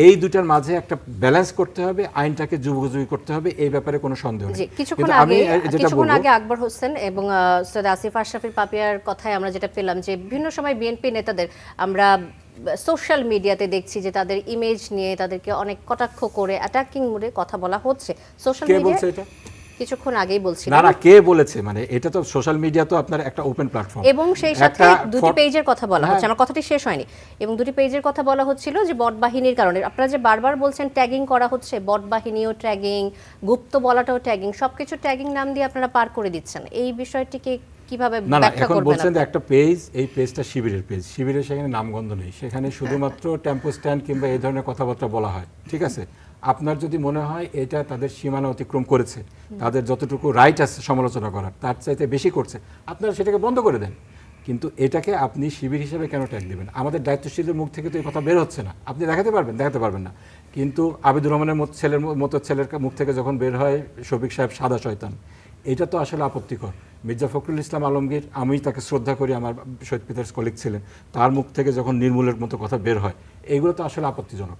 এই দুটার মাঝে একটা ব্যালেন্স করতে হবে, আইনটাকে যুগোপযোগী করতে হবে, এই ব্যাপারে কোনো সন্দেহ নেই। কিছুক্ষণ আগে আকবর হোসেন এবং সৈয়দ আসিফ আশরাফি পাপিয়ার কথায় আমরা যেটা পেলাম, যে বিভিন্ন সময় বিএনপি নেতাদের আমরা সোশ্যাল মিডিয়াতে দেখছি যে তাদের ইমেজ নিয়ে তাদেরকে অনেক কটাক্ষ করে অ্যাটাকিং মোডে কথা বলা হচ্ছে সোশ্যাল মিডিয়ায়। কিছুক্ষণ আগেই না বলছিলেন। না, কে বলেছে? মানে এটা তো সোশ্যাল মিডিয়া তো আপনার একটা ওপেন প্ল্যাটফর্ম, এবং সেই সাথে দুটি পেজের কথা বলা হচ্ছে, আমার কথাটি শেষ হয়নি, এবং দুটি পেজের কথা বলা হচ্ছিল যে বট বাহিনীর কারণে। আপনারা যে বারবার বলছেন ট্যাগিং করা হচ্ছে, বট বাহিনীও ট্যাগিং, গুপ্ত বলাটাও ট্যাগিং, সবকিছু ট্যাগিং নাম দিয়ে আপনারা পার করে দিচ্ছেন। এই বিষয়টিকে কিভাবে না না, ব্যাখ্যা এখন করবেন? বলছেন যে একটা পেজ, এই পেজটা শিবিরের পেজ, শিবিরের সেখানে নামগন্ধ নেই, সেখানে শুধুমাত্র টেম্পো স্ট্যান্ড কিংবা এই ধরনের কথাবার্তা বলা হয়, ঠিক আছে? আপনার যদি মনে হয় এটা তাদের সীমানা অতিক্রম করেছে, তাদের যতটুকু রাইট আছে সমালোচনা করার তার চাইতে বেশি করছে, আপনারা সেটাকে বন্ধ করে দেন। কিন্তু এটাকে আপনি শিবির হিসেবে কেন ট্যাগ দেবেন? আমাদের দায়িত্বশীলদের মুখ থেকে তো এই কথা বের হচ্ছে না। আপনি দেখাতে পারবেন না, কিন্তু আবিদুর রহমানের ছেলের মুখ থেকে যখন বের হয় শফিক সাহেব সাদা শয়তান, এটা তো আসলে আপত্তিকর। মির্জা ফখরুল ইসলাম আলমগীর, আমি তাকে শ্রদ্ধা করি, আমার শহীদ পিতার্স কলিগ ছিলেন, তার মুখ থেকে যখন নির্মূলের মতো কথা বের হয়, এইগুলো তো আসলে আপত্তিজনক।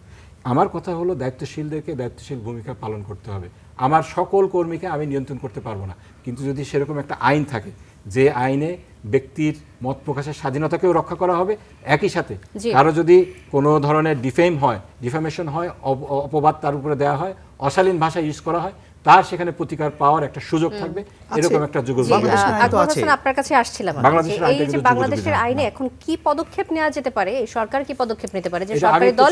আমার কথা হলো দায়িত্বশীলদেরকে দায়িত্বশীল ভূমিকা পালন করতে হবে। আমার সকল কর্মীকে আমি নিয়ন্ত্রণ করতে পারবো না, কিন্তু যদি সেরকম একটা আইন থাকে যে আইনে ব্যক্তির মত প্রকাশের স্বাধীনতাকেও রক্ষা করা হবে, একই সাথে কারো যদি কোনো ধরনের ডিফেমেশন হয়, অপবাদ তার উপরে দেওয়া হয়, অশালীন ভাষা ইউজ করা হয়, তার সেখানে প্রতিকার পাওয়ার একটা সুযোগ থাকবে, এরকম একটা যুগল আকবর হোসেন, আপনার কাছে আসছিলাম। এই যে বাংলাদেশের আইনে এখন কি পদক্ষেপ নেওয়া যেতে পারে, এই সরকার কি পদক্ষেপ নিতে পারে যে সরকারি দল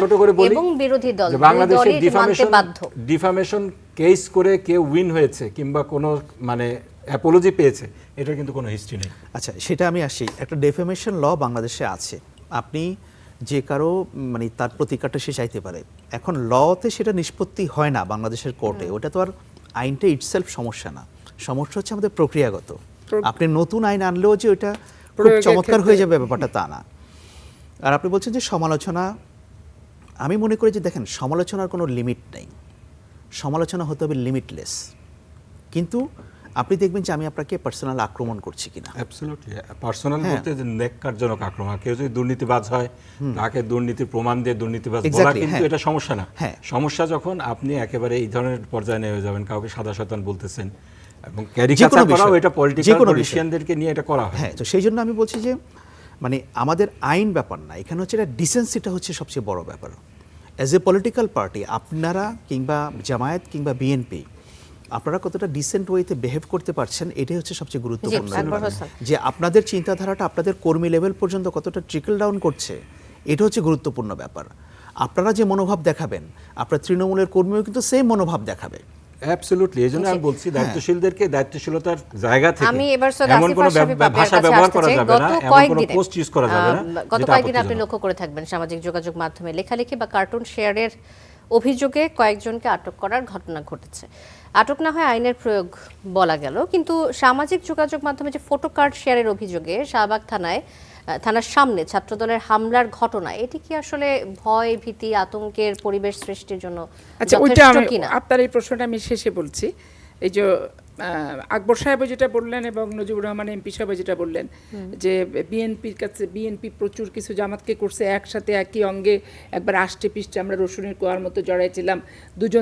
এবং বিরোধী দল বাংলাদেশের মানতে বাধ্য? ডিফামেশন কেস করে কেউ উইন হয়েছে কিংবা কোনো মানে অ্যাপোলজি পেয়েছে, এটা কিন্তু কোনো হিস্ট্রি নেই। আচ্ছা, সেটা আমি আসি। একটা ডেফেমেশন ল বাংলাদেশে আছে, আপনি যে কারো মানে তার প্রতিকারটা সে চাইতে পারে। এখন লতে সেটা নিষ্পত্তি হয় না বাংলাদেশের কোর্টে, ওটা তো আর আইনটা ইটসেলফ সমস্যা না, সমস্যা হচ্ছে আমাদের প্রক্রিয়াগত। আপনি নতুন আইন আনলেও যে ওটা খুব চমৎকার হয়ে যাবে ব্যাপারটা তা না। আর আপনি বলছেন যে সমালোচনা, আমি মনে করি যে দেখেন, সমালোচনার কোনো লিমিট নেই, সমালোচনা হতে হবে লিমিটলেস। কিন্তু আপনি দেখবেন যে আমি আপনাকে পার্সোনাল আক্রমণ করছি কিনা। অ্যাবসলিউটলি পার্সোনাল বলতে যে নেককারজনক আক্রমণ, কেউ যদি দুর্নীতিবাজ হয় তাকে দুর্নীতির প্রমাণ দিয়ে দুর্নীতিবাজ বলা, কিন্তু এটা সমস্যা না। সমস্যা যখন আপনি একেবারে এই ধরনের পর্যায়ে নিয়ে যাবেন, কাউকে সাদা শয়তান বলতেছেন এবং ক্যারিকেচার করাও, এটা পলিটিক্যাল পলিটিশিয়ানদেরকে নিয়ে এটা করা হয়। হ্যাঁ, তো সেই জন্য আমি বলছি যে মানে আমাদের আইন ব্যাপার না, এখানে হচ্ছে এটা ডিসেন্সিটা হচ্ছে সবচেয়ে বড় ব্যাপার। অ্যাজ এ পলিটিক্যাল পার্টি আপনারা কিংবা জামায়াত কিংবা বিএনপি, আপনারা কতটা ডিসেন্ট ওয়েতে বিহেভ করতে পারছেন, এটাই হচ্ছে সবচেয়ে গুরুত্বপূর্ণ ব্যাপার। যে আপনাদের চিন্তাধারাটা আপনাদের কর্মী লেভেল পর্যন্ত কতটা ট্রিকল ডাউন করছে, এটা হচ্ছে গুরুত্বপূর্ণ ব্যাপার। আপনারা যে মনোভাব দেখাবেন, আপনার তৃণমূলের কর্মীও কিন্তু সেম মনোভাব দেখাবে। অ্যাবসলিউটলি, এই জন্য আমি বলছি দায়িত্বশীলদেরকে দায়িত্বশীলতার জায়গা থেকে আমি এবার এমন কোনো ভাষা ব্যবহার করা যাবে না, এমন কোনো পোস্ট ইউজ করা যাবে না। গত কয়েকদিন আপনি লক্ষ্য করে থাকবেন সামাজিক যোগাযোগ মাধ্যমে লেখালেখি বা কার্টুন শেয়ারের অভিযোগে কয়েকজনকে আটক করার ঘটনা ঘটেছে। আটক না হয় আইনের প্রয়োগ বলা গেল, কিন্তু সামাজিক যোগাযোগ মাধ্যমে যে ফটো কার্ড শেয়ারের অভিযোগে শাহবাগ থানার সামনে ছাত্রদলের হামলার ঘটনা, এটি কি আসলে ভয়, ভীতি, আতঙ্কের পরিবেশ সৃষ্টির জন্য যথেষ্ট কিনা? আপনার এই প্রশ্নটা আমি শেষে বলছি। এই যে আকবর সাহেব যেটা বললেন এবং নজিবুর রহমান এমপি সাহেব যেটা বললেন যে বিএনপির কাছে, বিএনপি প্রচুর কিছু জামাতকে করছে একসাথে একই অঙ্গে, একবার আষ্টে পিষ্টে আমরা রসুনের কোয়ার মতো জড়াইছিলাম,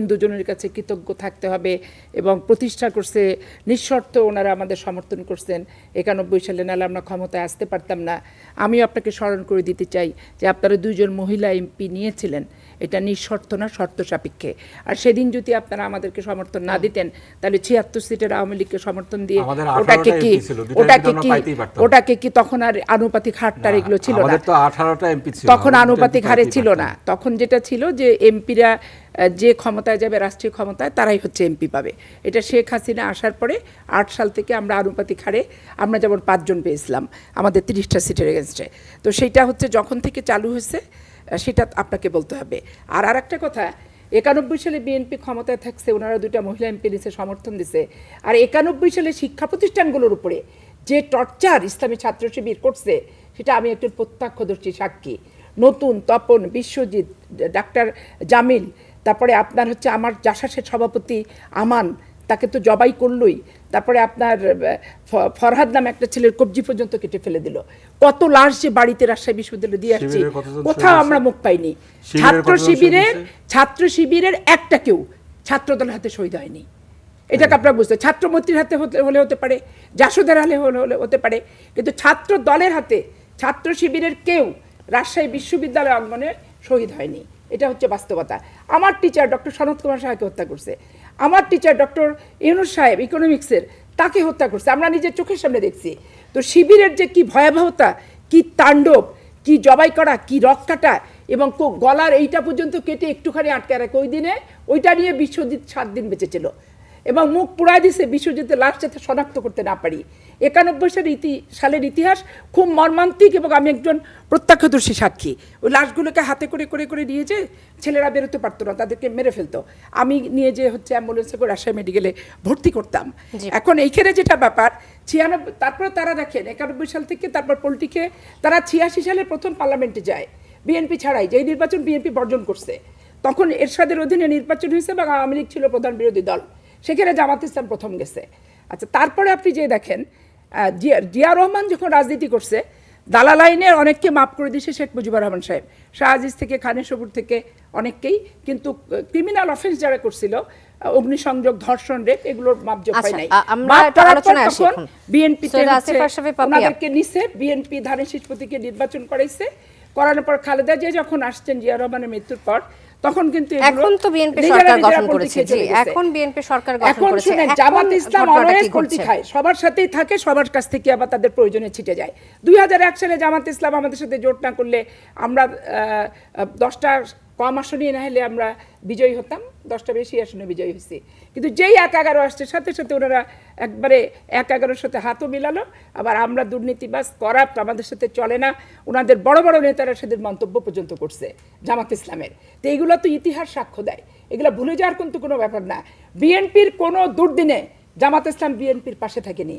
দুজনের কাছে কৃতজ্ঞ থাকতে হবে এবং প্রতিষ্ঠা করছে, নিঃশর্ত ওনারা আমাদের সমর্থন করছেন। 91 সালে নাহলে আমরা ক্ষমতায় আসতে পারতাম না। আমিও আপনাকে স্মরণ করে দিতে চাই যে আপনারা 2 মহিলা এমপি নিয়েছিলেন, এটা নিঃশর্ত না, শর্ত সাপেক্ষে। আর সেদিন যদি আপনারা আমাদেরকে সমর্থন না দিতেন, তাহলে 76 সিটের আওয়ামী লীগকে সমর্থন দিয়ে ওটাকে কি তখন আর আনুপাতিক হারটার এগুলো ছিল না, তখন আনুপাতিক হারে ছিল না। তখন যেটা ছিল যে এমপিরা যে ক্ষমতায় যাবে, রাষ্ট্রীয় ক্ষমতায়, তারাই হচ্ছে এমপি পাবে। এটা শেখ হাসিনা আসার পরে 8 সাল থেকে আমরা আনুপাতিক হারে, আমরা যেমন 5 জন পেয়েছিলাম আমাদের 30টা সিটের এগেনস্টে। তো সেইটা হচ্ছে যখন থেকে চালু হয়েছে, সেটা আপনাকে বলতে হবে। আর একটা কথা, 91 সালে বিএনপি ক্ষমতায় থাকছে, ওনারা 2টা মহিলা এমপি নিচে সমর্থন দিছে। আর 91 সালে শিক্ষা প্রতিষ্ঠানগুলোর উপরে যে টর্চার ইসলামী ছাত্র শিবির করছে, সেটা আমি একজন প্রত্যক্ষদর্শী সাক্ষী। নতুন, তপন, বিশ্বজিৎ, ডাক্তার জামিল, তারপরে আপনার হচ্ছে আমার জাসাসের সভাপতি আমান, তাকে তো জবাই করলই। তারপরে আপনার ফরহাদ নামে একটা ছেলের কবজি পর্যন্ত কেটে ফেলে দিল। কত লাশ যে বাড়িতে রাজশাহী বিশ্ববিদ্যালয়ে দিয়ে আসছি, কোথাও আমরা মুখ পাইনি। ছাত্র শিবিরের একটা কেউ ছাত্রদলের হাতে শহীদ হয়নি, এটাকে আপনারা বুঝতে। ছাত্রমন্ত্রীর হাতে হলে হতে পারে, জাসদের হাতে হলে হতে পারে, কিন্তু ছাত্র দলের হাতে ছাত্র শিবিরের কেউ রাজশাহী বিশ্ববিদ্যালয় অঙ্গনে শহীদ হয়নি। এটা হচ্ছে বাস্তবতা। আমার টিচার ডক্টর সনৎ কুমার সাহাকে হত্যা করছে, আমার টিচার ডক্টর ইউনুস সাহেব ইকোনমিক্সের, তাকে হত্যা করছে, আমরা নিজের চোখের সামনে দেখছি। তো শিবিরের যে কি ভয়াবহতা, কি তাণ্ডব, কি জবাই করা, কি রক কাটা, এবং গলার এইটা পর্যন্ত কেটে একটুখানি আটকে রাখে, ওই দিনে ওইটা নিয়ে বিশ্বজিৎ 7 দিন বেঁচে ছিল এবং মুখ পুড়ায় দিছে বিশ্বজিতের লাশ যাতে শনাক্ত করতে না পারি। 91 সালের ইতিহাস খুব মর্মান্তিক এবং আমি একজন প্রত্যক্ষদর্শী সাক্ষী। ওই লাশগুলোকে হাতে করে করে করে নিয়ে যে ছেলেরা বেরোতে পারতো না, তাদেরকে মেরে ফেলতো, আমি নিয়ে যে হচ্ছে অ্যাম্বুলেন্সে করে রাজশাহী মেডিকেলে ভর্তি করতাম। এখন এইখানে যেটা ব্যাপার 96, তারপরে তারা দেখেন 91 সাল থেকে তারপর পলিটিকে তারা 86 সালে প্রথম পার্লামেন্টে যায় বিএনপি ছাড়াই, যেই নির্বাচন বিএনপি বর্জন করছে, তখন এরশাদের অধীনে নির্বাচন হয়েছে এবং আওয়ামী লীগ ছিল প্রধান বিরোধী দল, সেখানে জামাত ইসলাম প্রথম গেছে। আচ্ছা, তারপরে আপনি যে দেখেন জিয়া রহমান যখন রাজনীতি করছে, দালাল আইনের অনেককে মাফ করে দিয়েছে শেখ মুজিবুর রহমান সাহেব, শাহ আজিজ থেকে খানের সবুর থেকে অনেককেই, কিন্তু ক্রিমিনাল অফেন্স যারা করছিল অগ্নিসংযোগ, ধর্ষণ, রেপ, এগুলোর মাপজোক হয় নাই। বিএনপি ওনাদেরকে নিছে, বিএনপি ধানের শীষ প্রতীকে নির্বাচন করানোর পর খালেদা জিয়া যখন আসছেন জিয়া রহমানের মৃত্যুর পর, তখন কিন্তু এখন তো বিএনপি সরকার গঠন করেছে। জি, এখন বিএনপি সরকার গঠন করেছে। এখন জামাত ইসলাম অলওয়েজ পলিটিক খায়, সবার সাথেই থাকে, সবার কাছ থেকে আবার তাদের প্রয়োজনে ছিটে যায়। 2001 সালে জামাত ইসলাম আমাদের সাথে জোট না করলে আমরা 10টা কম আসনে না হলে আমরা বিজয়ী হতাম, 10টা বেশি আসনে বিজয়ী হয়েছি। কিন্তু যেই 1-11 আসছে, সাথে সাথে ওনারা একবারে 1-11-র সাথে হাতও মিলালো। আবার আমরা দুর্নীতিবাজ, করাপ্ট, আমাদের সাথে চলে না, ওনাদের বড় বড় নেতারা সেদিন মন্তব্য পর্যন্ত করছে জামাত ইসলামের। তো এগুলো তো ইতিহাস সাক্ষ্য দেয়, এগুলো ভুলে যাওয়ার কিন্তু কোনো ব্যাপার না। বিএনপির কোনো দুর্দিনে জামাত ইসলাম বিএনপির পাশে থাকেনি।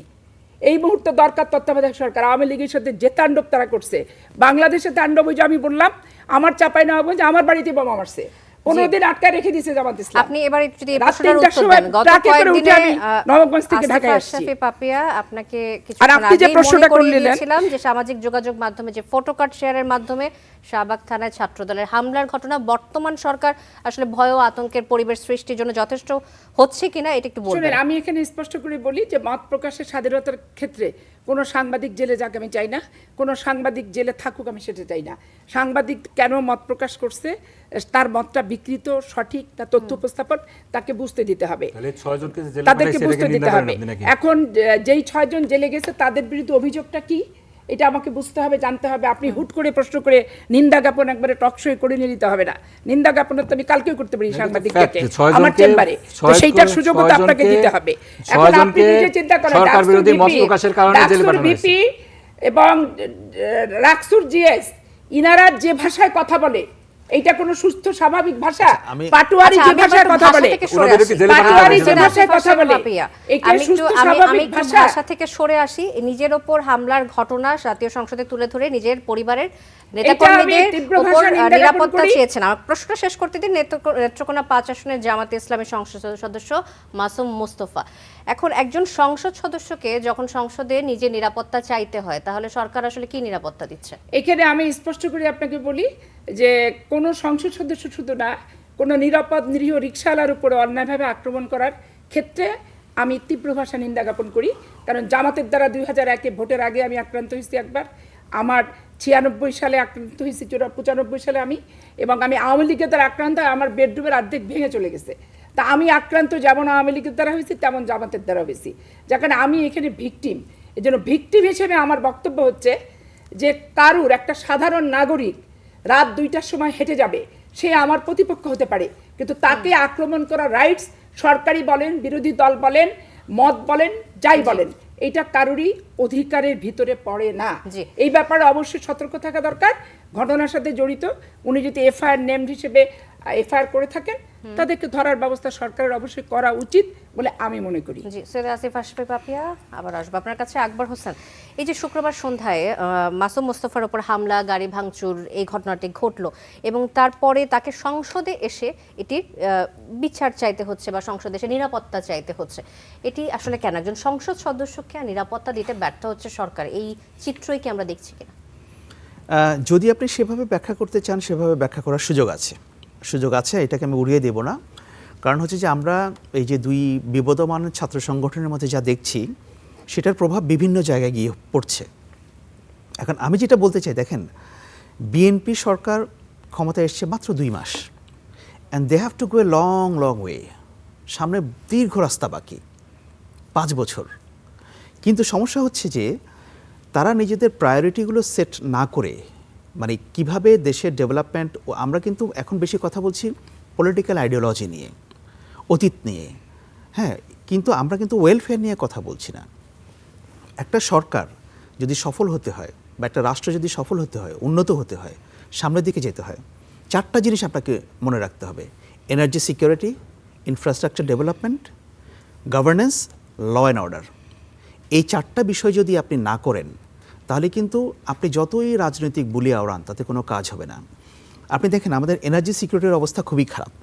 এই মুহূর্তে দরকার তত্ত্বাবধায়ক সরকার। আওয়ামী লীগের সাথে যে তাণ্ডব তারা করছে, বাংলাদেশে তাণ্ডব, ওই যে আমি বললাম আমার চাপাই না যে আমার বাড়িতে বোমা মারছে, 15 দিন আটকা রেখে দিয়েছে জামাত ইসলাম। আপনি এবার যদি এই প্রশ্নের উত্তর দেন, গত কয়েকদিনে নবাবগঞ্জ থেকে ঢাকায় আসছি। আশরাফি পাপিয়া, আপনাকে কিছু আর আপনি যে প্রশ্নটা করলেন, যে সামাজিক যোগাযোগ মাধ্যমে যে ফটোকার্ড শেয়ারের মাধ্যমে শাহবাগ থানায় ছাত্রদলের হামলার ঘটনা, বর্তমান সরকার আসলে ভয় ও আতঙ্কের পরিবেশ সৃষ্টির জন্য যথেষ্ট হচ্ছে কিনা এটা একটু বলবেন। আমি এখানে স্পষ্ট করে বলি যে মত প্রকাশের স্বাধীনতার ক্ষেত্রে কোনো সাংবাদিক জেলে যাক আমি চাই না, কোনো সাংবাদিক জেলে থাকুক আমি সেটা চাই না। সাংবাদিক কেন মত প্রকাশ করছে, তার মতটা বিকৃত, সঠিক, তার তথ্য উপস্থাপন, তাকে বুঝতে দিতে হবে, তাদেরকে বুঝতে দিতে হবে। এখন যেই 6 জন জেলে গেছে তাদের বিরুদ্ধে অভিযোগটা কি এটা আমাকে বুঝতে হবে, জানতে হবে। আপনি হুট করে প্রশ্ন করে নিন্দা জ্ঞাপন একবারে টকশোয় করে নিয়ে নিতে হবে না। নিন্দা জ্ঞাপন তো আমি কালকেও করতে পারি সাংবাদিকদেরকে আমার চেম্বারে, তো সেইটার সুযোগও তো আপনাকে দিতে হবে। এখন আপনি নিজে চিন্তা করেন, ডাকসুর ভিপি এবং রাকসুর জিএস ইনারা যে ভাষায় কথা বলে, এইটা কোনো সুস্থ স্বাভাবিক ভাষা? পাটোয়ারি যে ভাষায় কথা বলে, পাটোয়ারি যে ভাষায় কথা বলে, এটা সুস্থ স্বাভাবিক ভাষা? ভাষা থেকে সরে আসি, নিজের ওপর হামলার ঘটনা জাতীয় সংসদে তুলে ধরে নিজের পরিবারের নেতাকর্মীদের উপর নিরাপত্তা চেয়েছেন। আমার প্রশ্ন শেষ করতে দিন। নেত্রকোনা 5 আসনের জামাতে ইসলামী সংসদ সদস্য মাসুম মুস্তফা, এখন একজন সংসদ সদস্যকে যখন সংসদে নিজের নিরাপত্তা চাইতে হয়, তাহলে সরকার আসলে কি নিরাপত্তা দিচ্ছে? এখানে আমি স্পষ্ট করে আপনাকে বলি যে কোনো সংসদ সদস্য শুধু না, কোনো নিরাপদ নিরীহ রিকশাওয়ালার উপরে অন্যায়ভাবে আক্রমণ করার ক্ষেত্রে আমি তীব্র ভাষা নিন্দা জ্ঞাপন করি। কারণ জামাতের দ্বারা 2001 ভোটের আগে আমি আক্রান্ত হয়েছি একবার, আমার 96 সালে আক্রান্ত হয়েছি, 95 সালে আমি, এবং আমি আওয়ামী লীগের দ্বারা আক্রান্ত হয়, আমার বেডরুমের অর্ধেক ভেঙে চলে গেছে। তা আমি আক্রান্ত যেমন আওয়ামী লীগের দ্বারা হয়েছি তেমন জামাতের দ্বারা হয়েছি, যেখানে আমি এখানে ভিকটিম। এই জন্য ভিকটিম হিসেবে আমার বক্তব্য হচ্ছে যে কারুর একটা সাধারণ নাগরিক রাত 2টার সময় হেঁটে যাবে, সে আমার প্রতিপক্ষ হতে পারে, কিন্তু তাকে আক্রমণ করার রাইটস সরকারি বলেন, বিরোধী দল বলেন, মত বলেন, যাই বলেন, এটা কারোরই অধিকারের ভিতরে পড়ে না। এই ব্যাপারে অবশ্যই সতর্ক থাকা দরকার। ঘটনার সাথে জড়িত উনি যদি এফআইআর নেমড হিসেবে এফআইআর করে থাকেন, তাদেরকে ধরার ব্যবস্থা সরকারের অবশ্যই করা উচিত বলে আমি মনে করি। জি, সৈয়দ আসিফ আশরাফি পাপিয়া, আবার আসবো আপনার কাছে। আকবর হোসেন, এই যে শুক্রবার সন্ধ্যায় মাসুম মুস্তফার উপর হামলা, গাড়ি ভাঙচুর, এই ঘটনাটি ঘটলো এবং তারপরে তাকে সংসদে এসে এটির বিচার চাইতে হচ্ছে বা সংসদে এসে নিরাপত্তা চাইতে হচ্ছে, এটি আসলে কেন? একজন সংসদ সদস্যকে নিরাপত্তা দিতে ব্যর্থ হচ্ছে সরকার, এই চিত্রই কি আমরা দেখছি কিনা? যদি আপনি সেভাবে ব্যাখ্যা করতে চান, সেভাবে ব্যাখ্যা করার সুযোগ আছে, এটাকে আমি উড়িয়ে দেব না। কারণ হচ্ছে যে আমরা এই যে দুই বিবদমান ছাত্র সংগঠনের মধ্যে যা দেখছি, সেটার প্রভাব বিভিন্ন জায়গায় গিয়ে পড়ছে। এখন আমি যেটা বলতে চাই, দেখেন, বিএনপি সরকার ক্ষমতায় এসছে মাত্র 2 মাস, and they have to go a long long way. সামনে দীর্ঘ রাস্তা বাকি, 5 বছর। কিন্তু সমস্যা হচ্ছে যে তারা নিজেদের প্রায়োরিটিগুলো সেট না করে, মানে কিভাবে দেশের ডেভেলপমেন্ট, আমরা কিন্তু এখন বেশি কথা বলছি পলিটিক্যাল আইডিওলজি নিয়ে, অতীত নিয়ে, হ্যাঁ, কিন্তু আমরা কিন্তু ওয়েলফেয়ার নিয়ে কথা বলছি না। একটা সরকার যদি সফল হতে হয় বা একটা রাষ্ট্র যদি সফল হতে হয়, উন্নত হতে হয়, সামনের দিকে যেতে হয়, 4টা জিনিস আপনাকে মনে রাখতে হবে: energy security, infrastructure development, governance, law and order. এই 4টা বিষয় যদি আপনি না করেন, তাহলে কিন্তু আপনি যতই রাজনৈতিক বুলি আওড়ান তাতে কোনো কাজ হবে না। আপনি দেখেন আমাদের এনার্জি সিকিউরিটির অবস্থা খুবই খারাপ।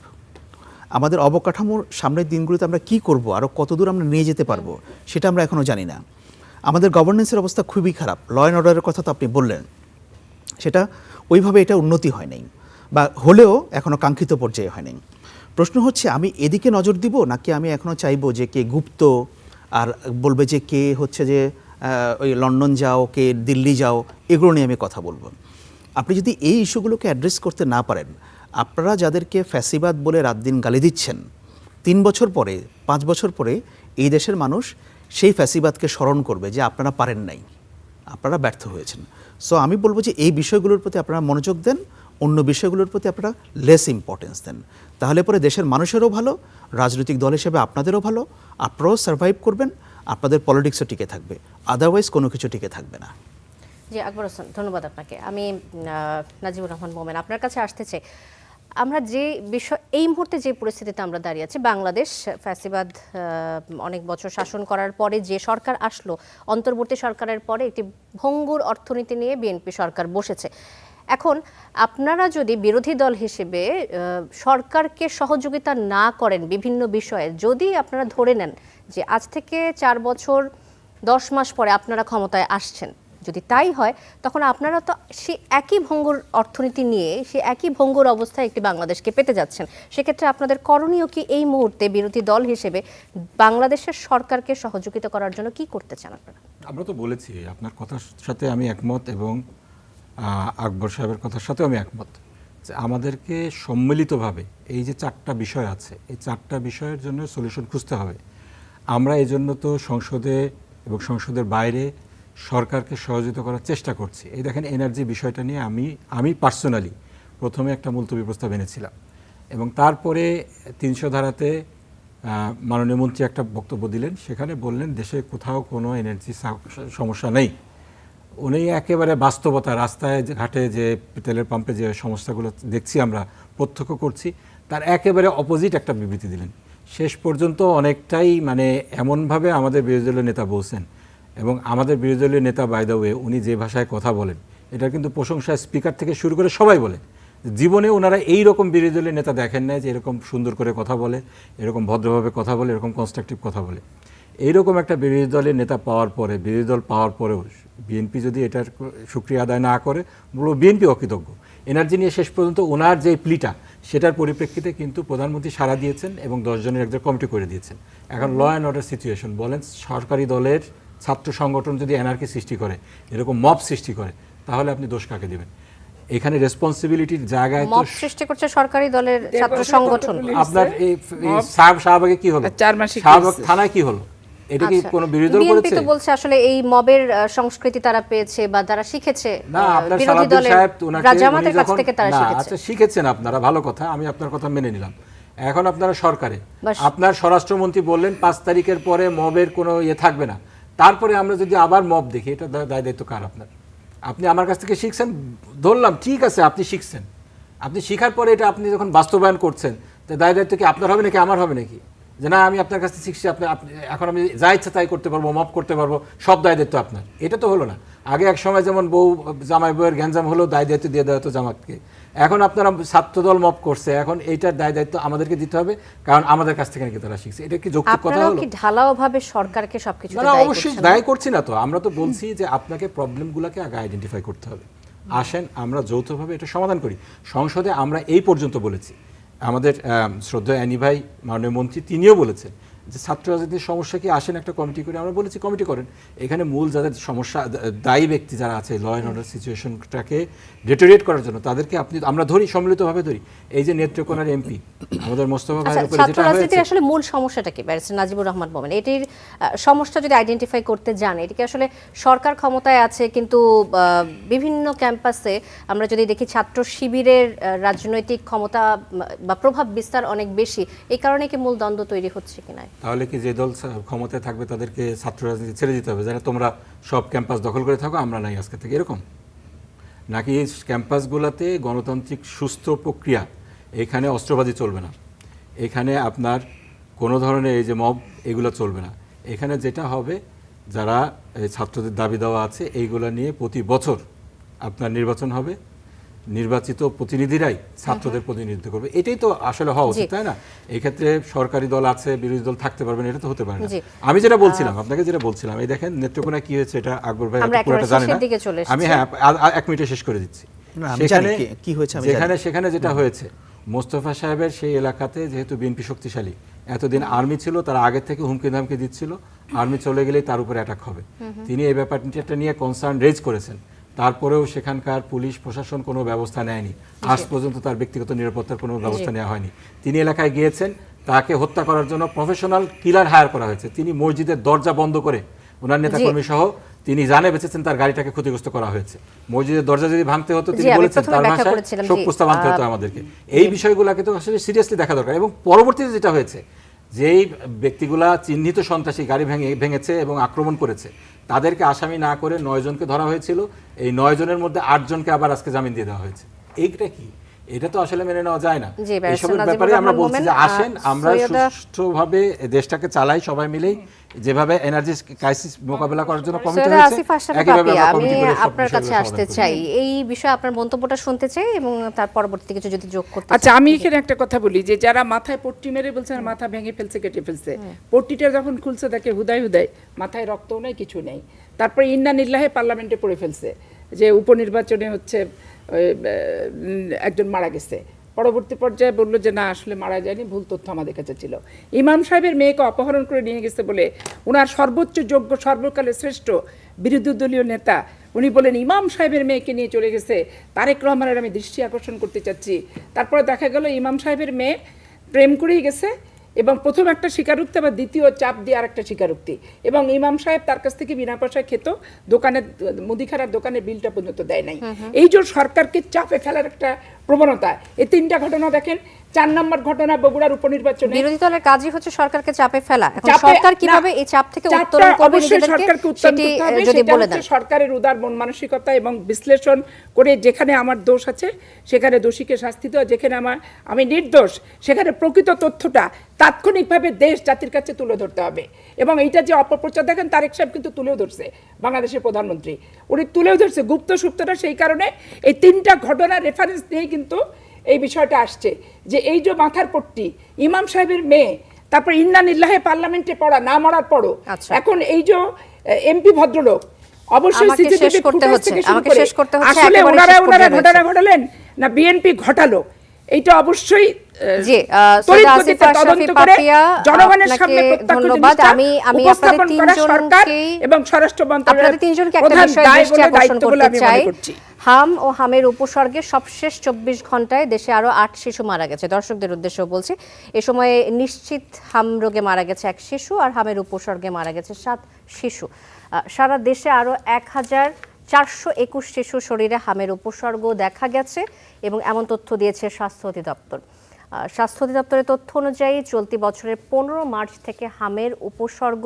আমাদের অবকাঠামোর সামনের দিনগুলোতে আমরা কি করব, আরও কতদূর আমরা নিয়ে যেতে পারবো, সেটা আমরা এখনও জানি না। আমাদের গভর্নেন্সের অবস্থা খুবই খারাপ। ল অ্যান্ড অর্ডারের কথা তো আপনি বললেন, সেটা ওইভাবে এটা উন্নতি হয় নাই, বা হলেও এখনও কাঙ্ক্ষিত পর্যায়ে হয় নাই। প্রশ্ন হচ্ছে আমি এদিকে নজর দিব নাকি আমি এখনও চাইবো যে কে গুপ্ত, আর বলবে যে কে হচ্ছে যে ওই লন্ডন যাও, কে দিল্লি যাও, এগুলো নিয়ে আমি কথা বলবো। আপনি যদি এই ইস্যুগুলোকে অ্যাড্রেস করতে না পারেন, আপনারা যাদেরকে ফ্যাসিবাদ বলে রাত দিন গালি দিচ্ছেন, 3 বছর পরে, 5 বছর পরে এই দেশের মানুষ সেই ফ্যাসিবাদকে স্মরণ করবে যে আপনারা পারেন নাই, আপনারা ব্যর্থ হয়েছেন। সো আমি বলবো যে এই বিষয়গুলোর প্রতি আপনারা মনোযোগ দেন, অন্য বিষয়গুলোর প্রতি আপনারা লেস ইম্পর্টেন্স দেন। তাহলে পরে দেশের মানুষেরও ভালো, রাজনৈতিক দল হিসেবে আপনাদেরও ভালো, আপনারাও সার্ভাইভ করবেন, আপনাদের পলিটিক্সও টিকে থাকবে। আদারওয়াইজ কোনো কিছু টিকে থাকবে না। জি আকবর হোসেন, ধন্যবাদ আপনাকে। আমি নাজিবুর রহমান মোমেন আপনার কাছে আসতে চাই। আমরা যে বিষয়, এই মুহূর্তে যে পরিস্থিতিতে আমরা দাঁড়িয়ে আছি, বাংলাদেশ ফ্যাসিবাদ অনেক বছর শাসন করার পরে যে সরকার আসলো, অন্তর্বর্তী সরকারের পরে একটি ভঙ্গুর অর্থনীতি নিয়ে বিএনপি সরকার বসেছে। এখন আপনারা যদি বিরোধী দল হিসেবে সরকারকে সহযোগিতা না করেন বিভিন্ন বিষয়ে, যদি আপনারা ধরে নেন যে আজ থেকে 4 বছর 10 মাস পরে আপনারা ক্ষমতায় আসছেন, যদি তাই হয় তখন আপনারা তো সে একই ভঙ্গুর অর্থনীতি নিয়ে, সে একই ভঙ্গুর অবস্থায় একটি বাংলাদেশকে পেতে যাচ্ছেন। সেক্ষেত্রে আপনাদের করণীয় কি এই মুহূর্তে বিরোধী দল হিসেবে বাংলাদেশের সরকারকে সহযোগিতা করার জন্য কি করতে চান আপনারা? আমরা তো বলেছি, আপনার কথার সাথে আমি একমত এবং আকবর সাহেবের কথার সাথেও আমি একমত যে আমাদেরকে সম্মিলিতভাবে এই যে 4টা বিষয় আছে, এই 4টা বিষয়ের জন্য সলিউশন খুঁজতে হবে। আমরা এই জন্য তো সংসদে এবং সংসদের বাইরে সরকারকে সহযোগিতা করার চেষ্টা করছি। এই দেখেন, এনার্জি বিষয়টা নিয়ে আমি পার্সোনালি প্রথমে একটা মুলতবি প্রস্তাব এনেছিলাম, এবং তারপরে 300 ধারাতে মাননীয় মন্ত্রী একটা বক্তব্য দিলেন, সেখানে বললেন দেশে কোথাও কোনো এনার্জি সমস্যা নেই। উনি একেবারে বাস্তবতা, রাস্তায় ঘাটে যে তেলের পাম্পে যে সমস্যাগুলো দেখছি আমরা, প্রত্যক্ষ করছি, তার একেবারে অপোজিট একটা বিবৃতি দিলেন। শেষ পর্যন্ত অনেকটাই মানে এমনভাবে আমাদের বিরোধী দলের নেতা বলছেন, এবং আমাদের বিরোধী দলীয় নেতা বাই দ্য ওয়ে উনি যে ভাষায় কথা বলেন, এটা কিন্তু প্রশংসা স্পিকার থেকে শুরু করে সবাই বলে। জীবনে ওনারা এই রকম বিরোধী দলীয় নেতা দেখেন না যে এরকম সুন্দর করে কথা বলে, এরকম ভদ্রভাবে কথা বলে, এরকম কনস্ট্রাকটিভ কথা বলে। এইরকম একটা বিরোধী দলের নেতা পাওয়ার পরে, বিরোধী দল পাওয়ার পরেও বিএনপি যদি এটার সুক্রিয়া আদায় না করে, বলবো বিএনপি অকৃতজ্ঞ। এনার্জি নিয়ে শেষ পর্যন্ত ওনার যে প্লিটা, সেটার পরিপ্রেক্ষিতে কিন্তু প্রধানমন্ত্রী সাড়া দিয়েছেন এবং 10 জনের একটা কমিটি করে দিয়েছেন। এখন ল অ্যান্ড অর্ডার সিচুয়েশন বলেন, সরকারি দলের ছাত্র সংগঠন যদি এনআরকি সৃষ্টি করে, এরকম মব সৃষ্টি করে, তাহলে আপনি দোষ কাকে দেবেন? এখানে রেসপন্সিবিলিটির জায়গায় তো মব সৃষ্টি করছে সরকারি দলের ছাত্র সংগঠন। আপনার এই শাহবাগে কি হলো, 4 মাসে শাহবাগ থানায় কি হলো, এটা কি কোনো বিরোধী দল বিএনপি করেছে? তো বলছে আসলে এই মবের সংস্কৃতি তারা পেয়েছে বা তারা শিখেছে না, আপনার বিরোধী সালাউদ্দিন দলের সাহেব ওনাকে জামাতের কাছ থেকে তারা শিখেছে। আচ্ছা শিখেছেন আপনারা, ভালো কথা, আমি আপনার কথা মেনে নিলাম। এখন আপনারা সরকারে, বাস। আপনার স্বরাষ্ট্রমন্ত্রী বললেন 5 তারিখের পরে মবের কোনো ইয়ে থাকবে না। তারপরে আমরা যদি আবার মব দেখি, এটা দায় দায়িত্ব কার? আপনার। আপনি আমার কাছ থেকে শিখছেন, ধরলাম ঠিক আছে আপনি শিখছেন, আপনি শিখার পরে এটা আপনি যখন বাস্তবায়ন করছেন, তো দায় দায়িত্ব কি আপনার হবে নাকি আমার হবে নাকি? যে না আমি আপনার কাছ থেকে শিখছি, আপনি এখন আমি যা ইচ্ছা তাই করতে পারবো, মপ করতে পারবো, সব দায় দায়িত্ব আপনার। এটা তো হলো না। আগে এক সময় যেমন বউ জামাই বউয়ের গ্যাঞ্জাম হলো, দায় দায়িত্ব দিয়ে দেওয়া হতো জামাতকে। এখন আপনারা ছাত্রদল মপ করছে, এখন এইটার দায় দায়িত্ব আমাদেরকে দিতে হবে, কারণ আমাদের কাছ থেকে নাকি তারা শিখছে। এটা কি যৌক্তিক কথা আপনারা হলো? কি ঢালাওভাবে সরকারকে সবকিছু না, অবশ্যই দায় করছি না তো, আমরা তো বলছি যে আপনাকে প্রবলেমগুলোকে আগে আইডেন্টিফাই করতে হবে। আসেন আমরা যৌথভাবে এটা সমাধান করি। সংসদে আমরা এই পর্যন্ত বলেছি, আমাদের শ্রদ্ধেয় অ্যানি ভাই মাননীয় মন্ত্রী তিনিও বলেছেন যে ছাত্র রাজনীতির সমস্যা কি, আসেন একটা কমিটি করে। আমরা বলেছি কমিটি করেন, এখানে মূল যাদের সমস্যা দায়ী ব্যক্তি যারা আছে ল অ্যান্ড অর্ডার সিচুয়েশনটাকে ডেটোরিয়েট করার জন্য তাদেরকে আমরা ধরি, সম্মিলিতভাবে ধরি। এই যে নেত্রকোনার এমপি আমাদের মোস্তফা ভাইয়ের উপরে ছাত্র যেটা রাজনীতির হয়েছে, আসলে মূল সমস্যাটা কি ব্যারিস্টার নাজিবুর রহমান বলেন? এটির সমস্যা যদি আইডেন্টিফাই করতে যান, এটিকে আসলে সরকার ক্ষমতায় আছে কিন্তু বিভিন্ন ক্যাম্পাসে আমরা যদি দেখি ছাত্র শিবিরের রাজনৈতিক ক্ষমতা বা প্রভাব বিস্তার অনেক বেশি, এই কারণে কি মূল দ্বন্দ্ব তৈরি হচ্ছে কিনা? তাহলে কি যে দল ক্ষমতায় থাকবে তাদেরকে ছাত্র রাজনীতি ছেড়ে দিতে হবে, যেন তোমরা সব ক্যাম্পাস দখল করে থাকো, আমরা নাই আজকে থেকে, এরকম? নাকি ক্যাম্পাসগুলোতে গণতান্ত্রিক সুস্থ প্রক্রিয়া, এখানে অস্ত্রবাদী চলবে না, এখানে আপনার কোনো ধরনের এই যে মব এগুলো চলবে না, এখানে যেটা হবে যারা ছাত্রদের দাবি দেওয়া আছে এইগুলো নিয়ে প্রতি বছর আপনার নির্বাচন হবে, নির্বাচিত প্রতিনিধিরাই ছাত্রদের প্রতিনিধিত্ব করবে। এটাই তো আসলে হওয়া উচিত, তাই না? এই ক্ষেত্রে সরকারি দল আছে, বিরোধী দল থাকতে পারবে না, এটা তো হতে পারে না। আমি যেটা বলছিলাম আপনাকে, যেটা বলছিলাম, এই দেখেন নেত্রকোনায় কি হয়েছে, এটা আকবর ভাই পুরোটা জানে না, আমি 1 মিনিটে শেষ করে দিচ্ছি। কি হয়েছে সেখানে যেটা হয়েছে, মোস্তফা সাহেবের সেই এলাকাতে যেহেতু বিএনপি শক্তিশালী, এতদিন আর্মি ছিল, তারা আগে থেকে হুমকি ধামকি দিচ্ছিল, আর্মি চলে গেলেই তার উপরে অ্যাটাক হবে। তিনি এই ব্যাপারটা নিয়ে কনসার্ন রেজ করেছেন, তারপরেও সেখানকার পুলিশ প্রশাসন কোনো ব্যবস্থা নেয়নি, আজ পর্যন্ত তার ব্যক্তিগত নিরাপত্তার কোনো ব্যবস্থা নেওয়া হয়নি। তিনি এলাকায় গিয়েছেন, তাকে হত্যা করার জন্য প্রফেশনাল কিলার হায়ার করা হয়েছে। তিনি মসজিদের দরজা বন্ধ করে ওনার নেতাকর্মী সহ তিনি জানে বেঁচেছেন, তার গাড়িটাকে ক্ষতিগ্রস্ত করা হয়েছে। মসজিদের দরজা যদি ভাঙতে হতো, তিনি বলেছেন তার ভাষায় শোক প্রস্তাব আনতে হতো আমাদেরকে। এই বিষয়গুলোকে তো আসলে সিরিয়াসলি দেখা দরকার। এবং পরবর্তীতে যেটা হয়েছে, যেই ব্যক্তিগুলা চিহ্নিত সন্ত্রাসী গাড়ি ভেঙেছে এবং আক্রমণ করেছে, তাদেরকে আসামি না করে 9 জনকে ধরা হয়েছিল। এই 9 জনের মধ্যে 8 জনকে আবার আজকে জামিন দিয়ে দেওয়া হয়েছে। এইটা কি? এটা তো আসলে মেনে নেওয়া যায় না। এইসবের ব্যাপারে আমরা বলছি যে আসেন আমরা সুষ্ঠুভাবে দেশটাকে চালাই, সবাই মিলেই যেভাবে এনার্জি ক্রাইসিস মোকাবেলা করার জন্য কমিটি হয়েছে, একইভাবে আমরা কমিটি করে আপনার কাছে আসতে চাই, এই বিষয়ে আপনার মন্তব্যটা শুনতে চাই এবং তার পরবর্তী কিছু যদি যোগ করতে। আচ্ছা, আমি এখানে একটা কথা বলি যে যারা মাথায় পট্টি মেরে বলছেন মাথা ভেঙে ফেলছে, কেটে ফেলছে, পট্টিটা যখন খুলছে তাকে হুদায় মাথায় রক্তও নেই, কিছু নেই। তারপরে ইন্না নিল্লাহে পার্লামেন্টে পড়ে ফেলছে যে উপনির্বাচনে হচ্ছে একজন মারা গেছে। পরবর্তী পর্যায়ে বললো যে না, আসলে মারা যায়নি, ভুল তথ্য আমাদের কাছে ছিল। ইমাম সাহেবের মেয়েকে অপহরণ করে নিয়ে গেছে বলে ওনার সর্বোচ্চ যোগ্য, সর্বকালের শ্রেষ্ঠ বিরোধী দলীয় নেতা উনি বলেন ইমাম সাহেবের মেয়েকে নিয়ে চলে গেছে। তারেক রহমানের আমি দৃষ্টি আকর্ষণ করতে চাচ্ছি। তারপরে দেখা গেল ইমাম সাহেবের মেয়ে প্রেম করেই গেছে এবং প্রথম একটা স্বীকারোক্তি, আবার দ্বিতীয় চাপ দিয়ে আর একটা স্বীকারোক্তি, এবং ইমাম সাহেব তার কাছ থেকে বিনা পয়সায় খেত, দোকানের মুদিখানার দোকানের বিলটা পর্যন্ত দেয় নাই। এই যে সরকারকে চাপে ফেলার একটা প্রবণতা, এই 3টা ঘটনা দেখেন। 4 নম্বর ঘটনা বগুড়ার উপনির্বাচনে বিরোধী দলের কাজই হচ্ছে সরকারকে চাপে ফেলা। এখন সরকার কিভাবে এই চাপ থেকে উত্তরণ করবে সরকারকে সেটি যদি বলে দেন। সরকারের উদার মন মানসিকতা এবং বিশ্লেষণ করে যেখানে আমার দোষ আছে সেখানে দোষীকে শাস্তি দেওয়া, যেখানে আমি নির্দোষ সেখানে প্রকৃত তথ্যটা তাৎক্ষণিকভাবে দেশ জাতির কাছে তুলে ধরতে হবে। এবং এইটা যে অপপ্রচার দেখেন, তারেক সাহেব কিন্তু তুলেও ধরছে, বাংলাদেশের প্রধানমন্ত্রী উনি তুলেও ধরছে গুপ্ত সুপ্তটা। সেই কারণে এই 3টা ঘটনার রেফারেন্স নিয়ে কিন্তু এই বিষয়টা আসছে যে এই যে মাথার পট্টি, ইমাম সাহেবের মেয়ে, তারপর ইন্না নিল্লাহে পার্লামেন্টে পড়া, না মরার পরও এখন এই যে এমপি ভদ্রলোক, অবশ্যই সিসিটিভি ফুটেজ থেকে শুরু করে আসলে ওনারা ঘটনা ঘটালেন না বিএনপি ঘটালো, এইটা অবশ্যই জনগণের সামনে ধন্যবাদ। আমি আপনাদের এবং স্বরাষ্ট্র মন্ত্রণালয়ের প্রধান দায়িত্ব বলে আমি মনে করছি। হাম ও হামের উপসর্গে সবশেষ 24 ঘন্টায় দেশে আরো 8 শিশু মারা গেছে। দর্শকদের উদ্দেশ্যে বলছি, এ সময়ে নিশ্চিত হাম রোগে মারা গেছে 1 শিশু আর হামের উপসর্গে মারা গেছে 7 শিশু। সারা দেশে আরো 1421 শিশু শরীরে হামের উপসর্গ দেখা গেছে এবং এমন তথ্য দিয়েছে স্বাস্থ্য অধিদপ্তর। স্বাস্থ্য অধিদপ্তরের তথ্য অনুযায়ী চলতি বছরের 15 মার্চ থেকে হামের উপসর্গ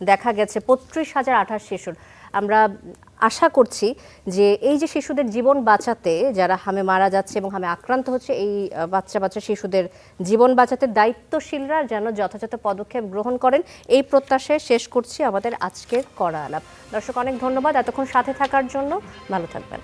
দেখা গেছে 35,028 শিশুর। আমরা আশা করছি যে এই যে শিশুদের জীবন বাঁচাতে, যারা হামে মারা যাচ্ছে এবং হামে আক্রান্ত হচ্ছে, এই বাচ্চা শিশুদের জীবন বাঁচাতে দায়িত্বশীলরা যেন যথাযথ পদক্ষেপ গ্রহণ করেন, এই প্রত্যাশায় শেষ করছি আমাদের আজকের কড়া আলাপ। দর্শক, অনেক ধন্যবাদ এতক্ষণ সাথে থাকার জন্য। ভালো থাকবেন।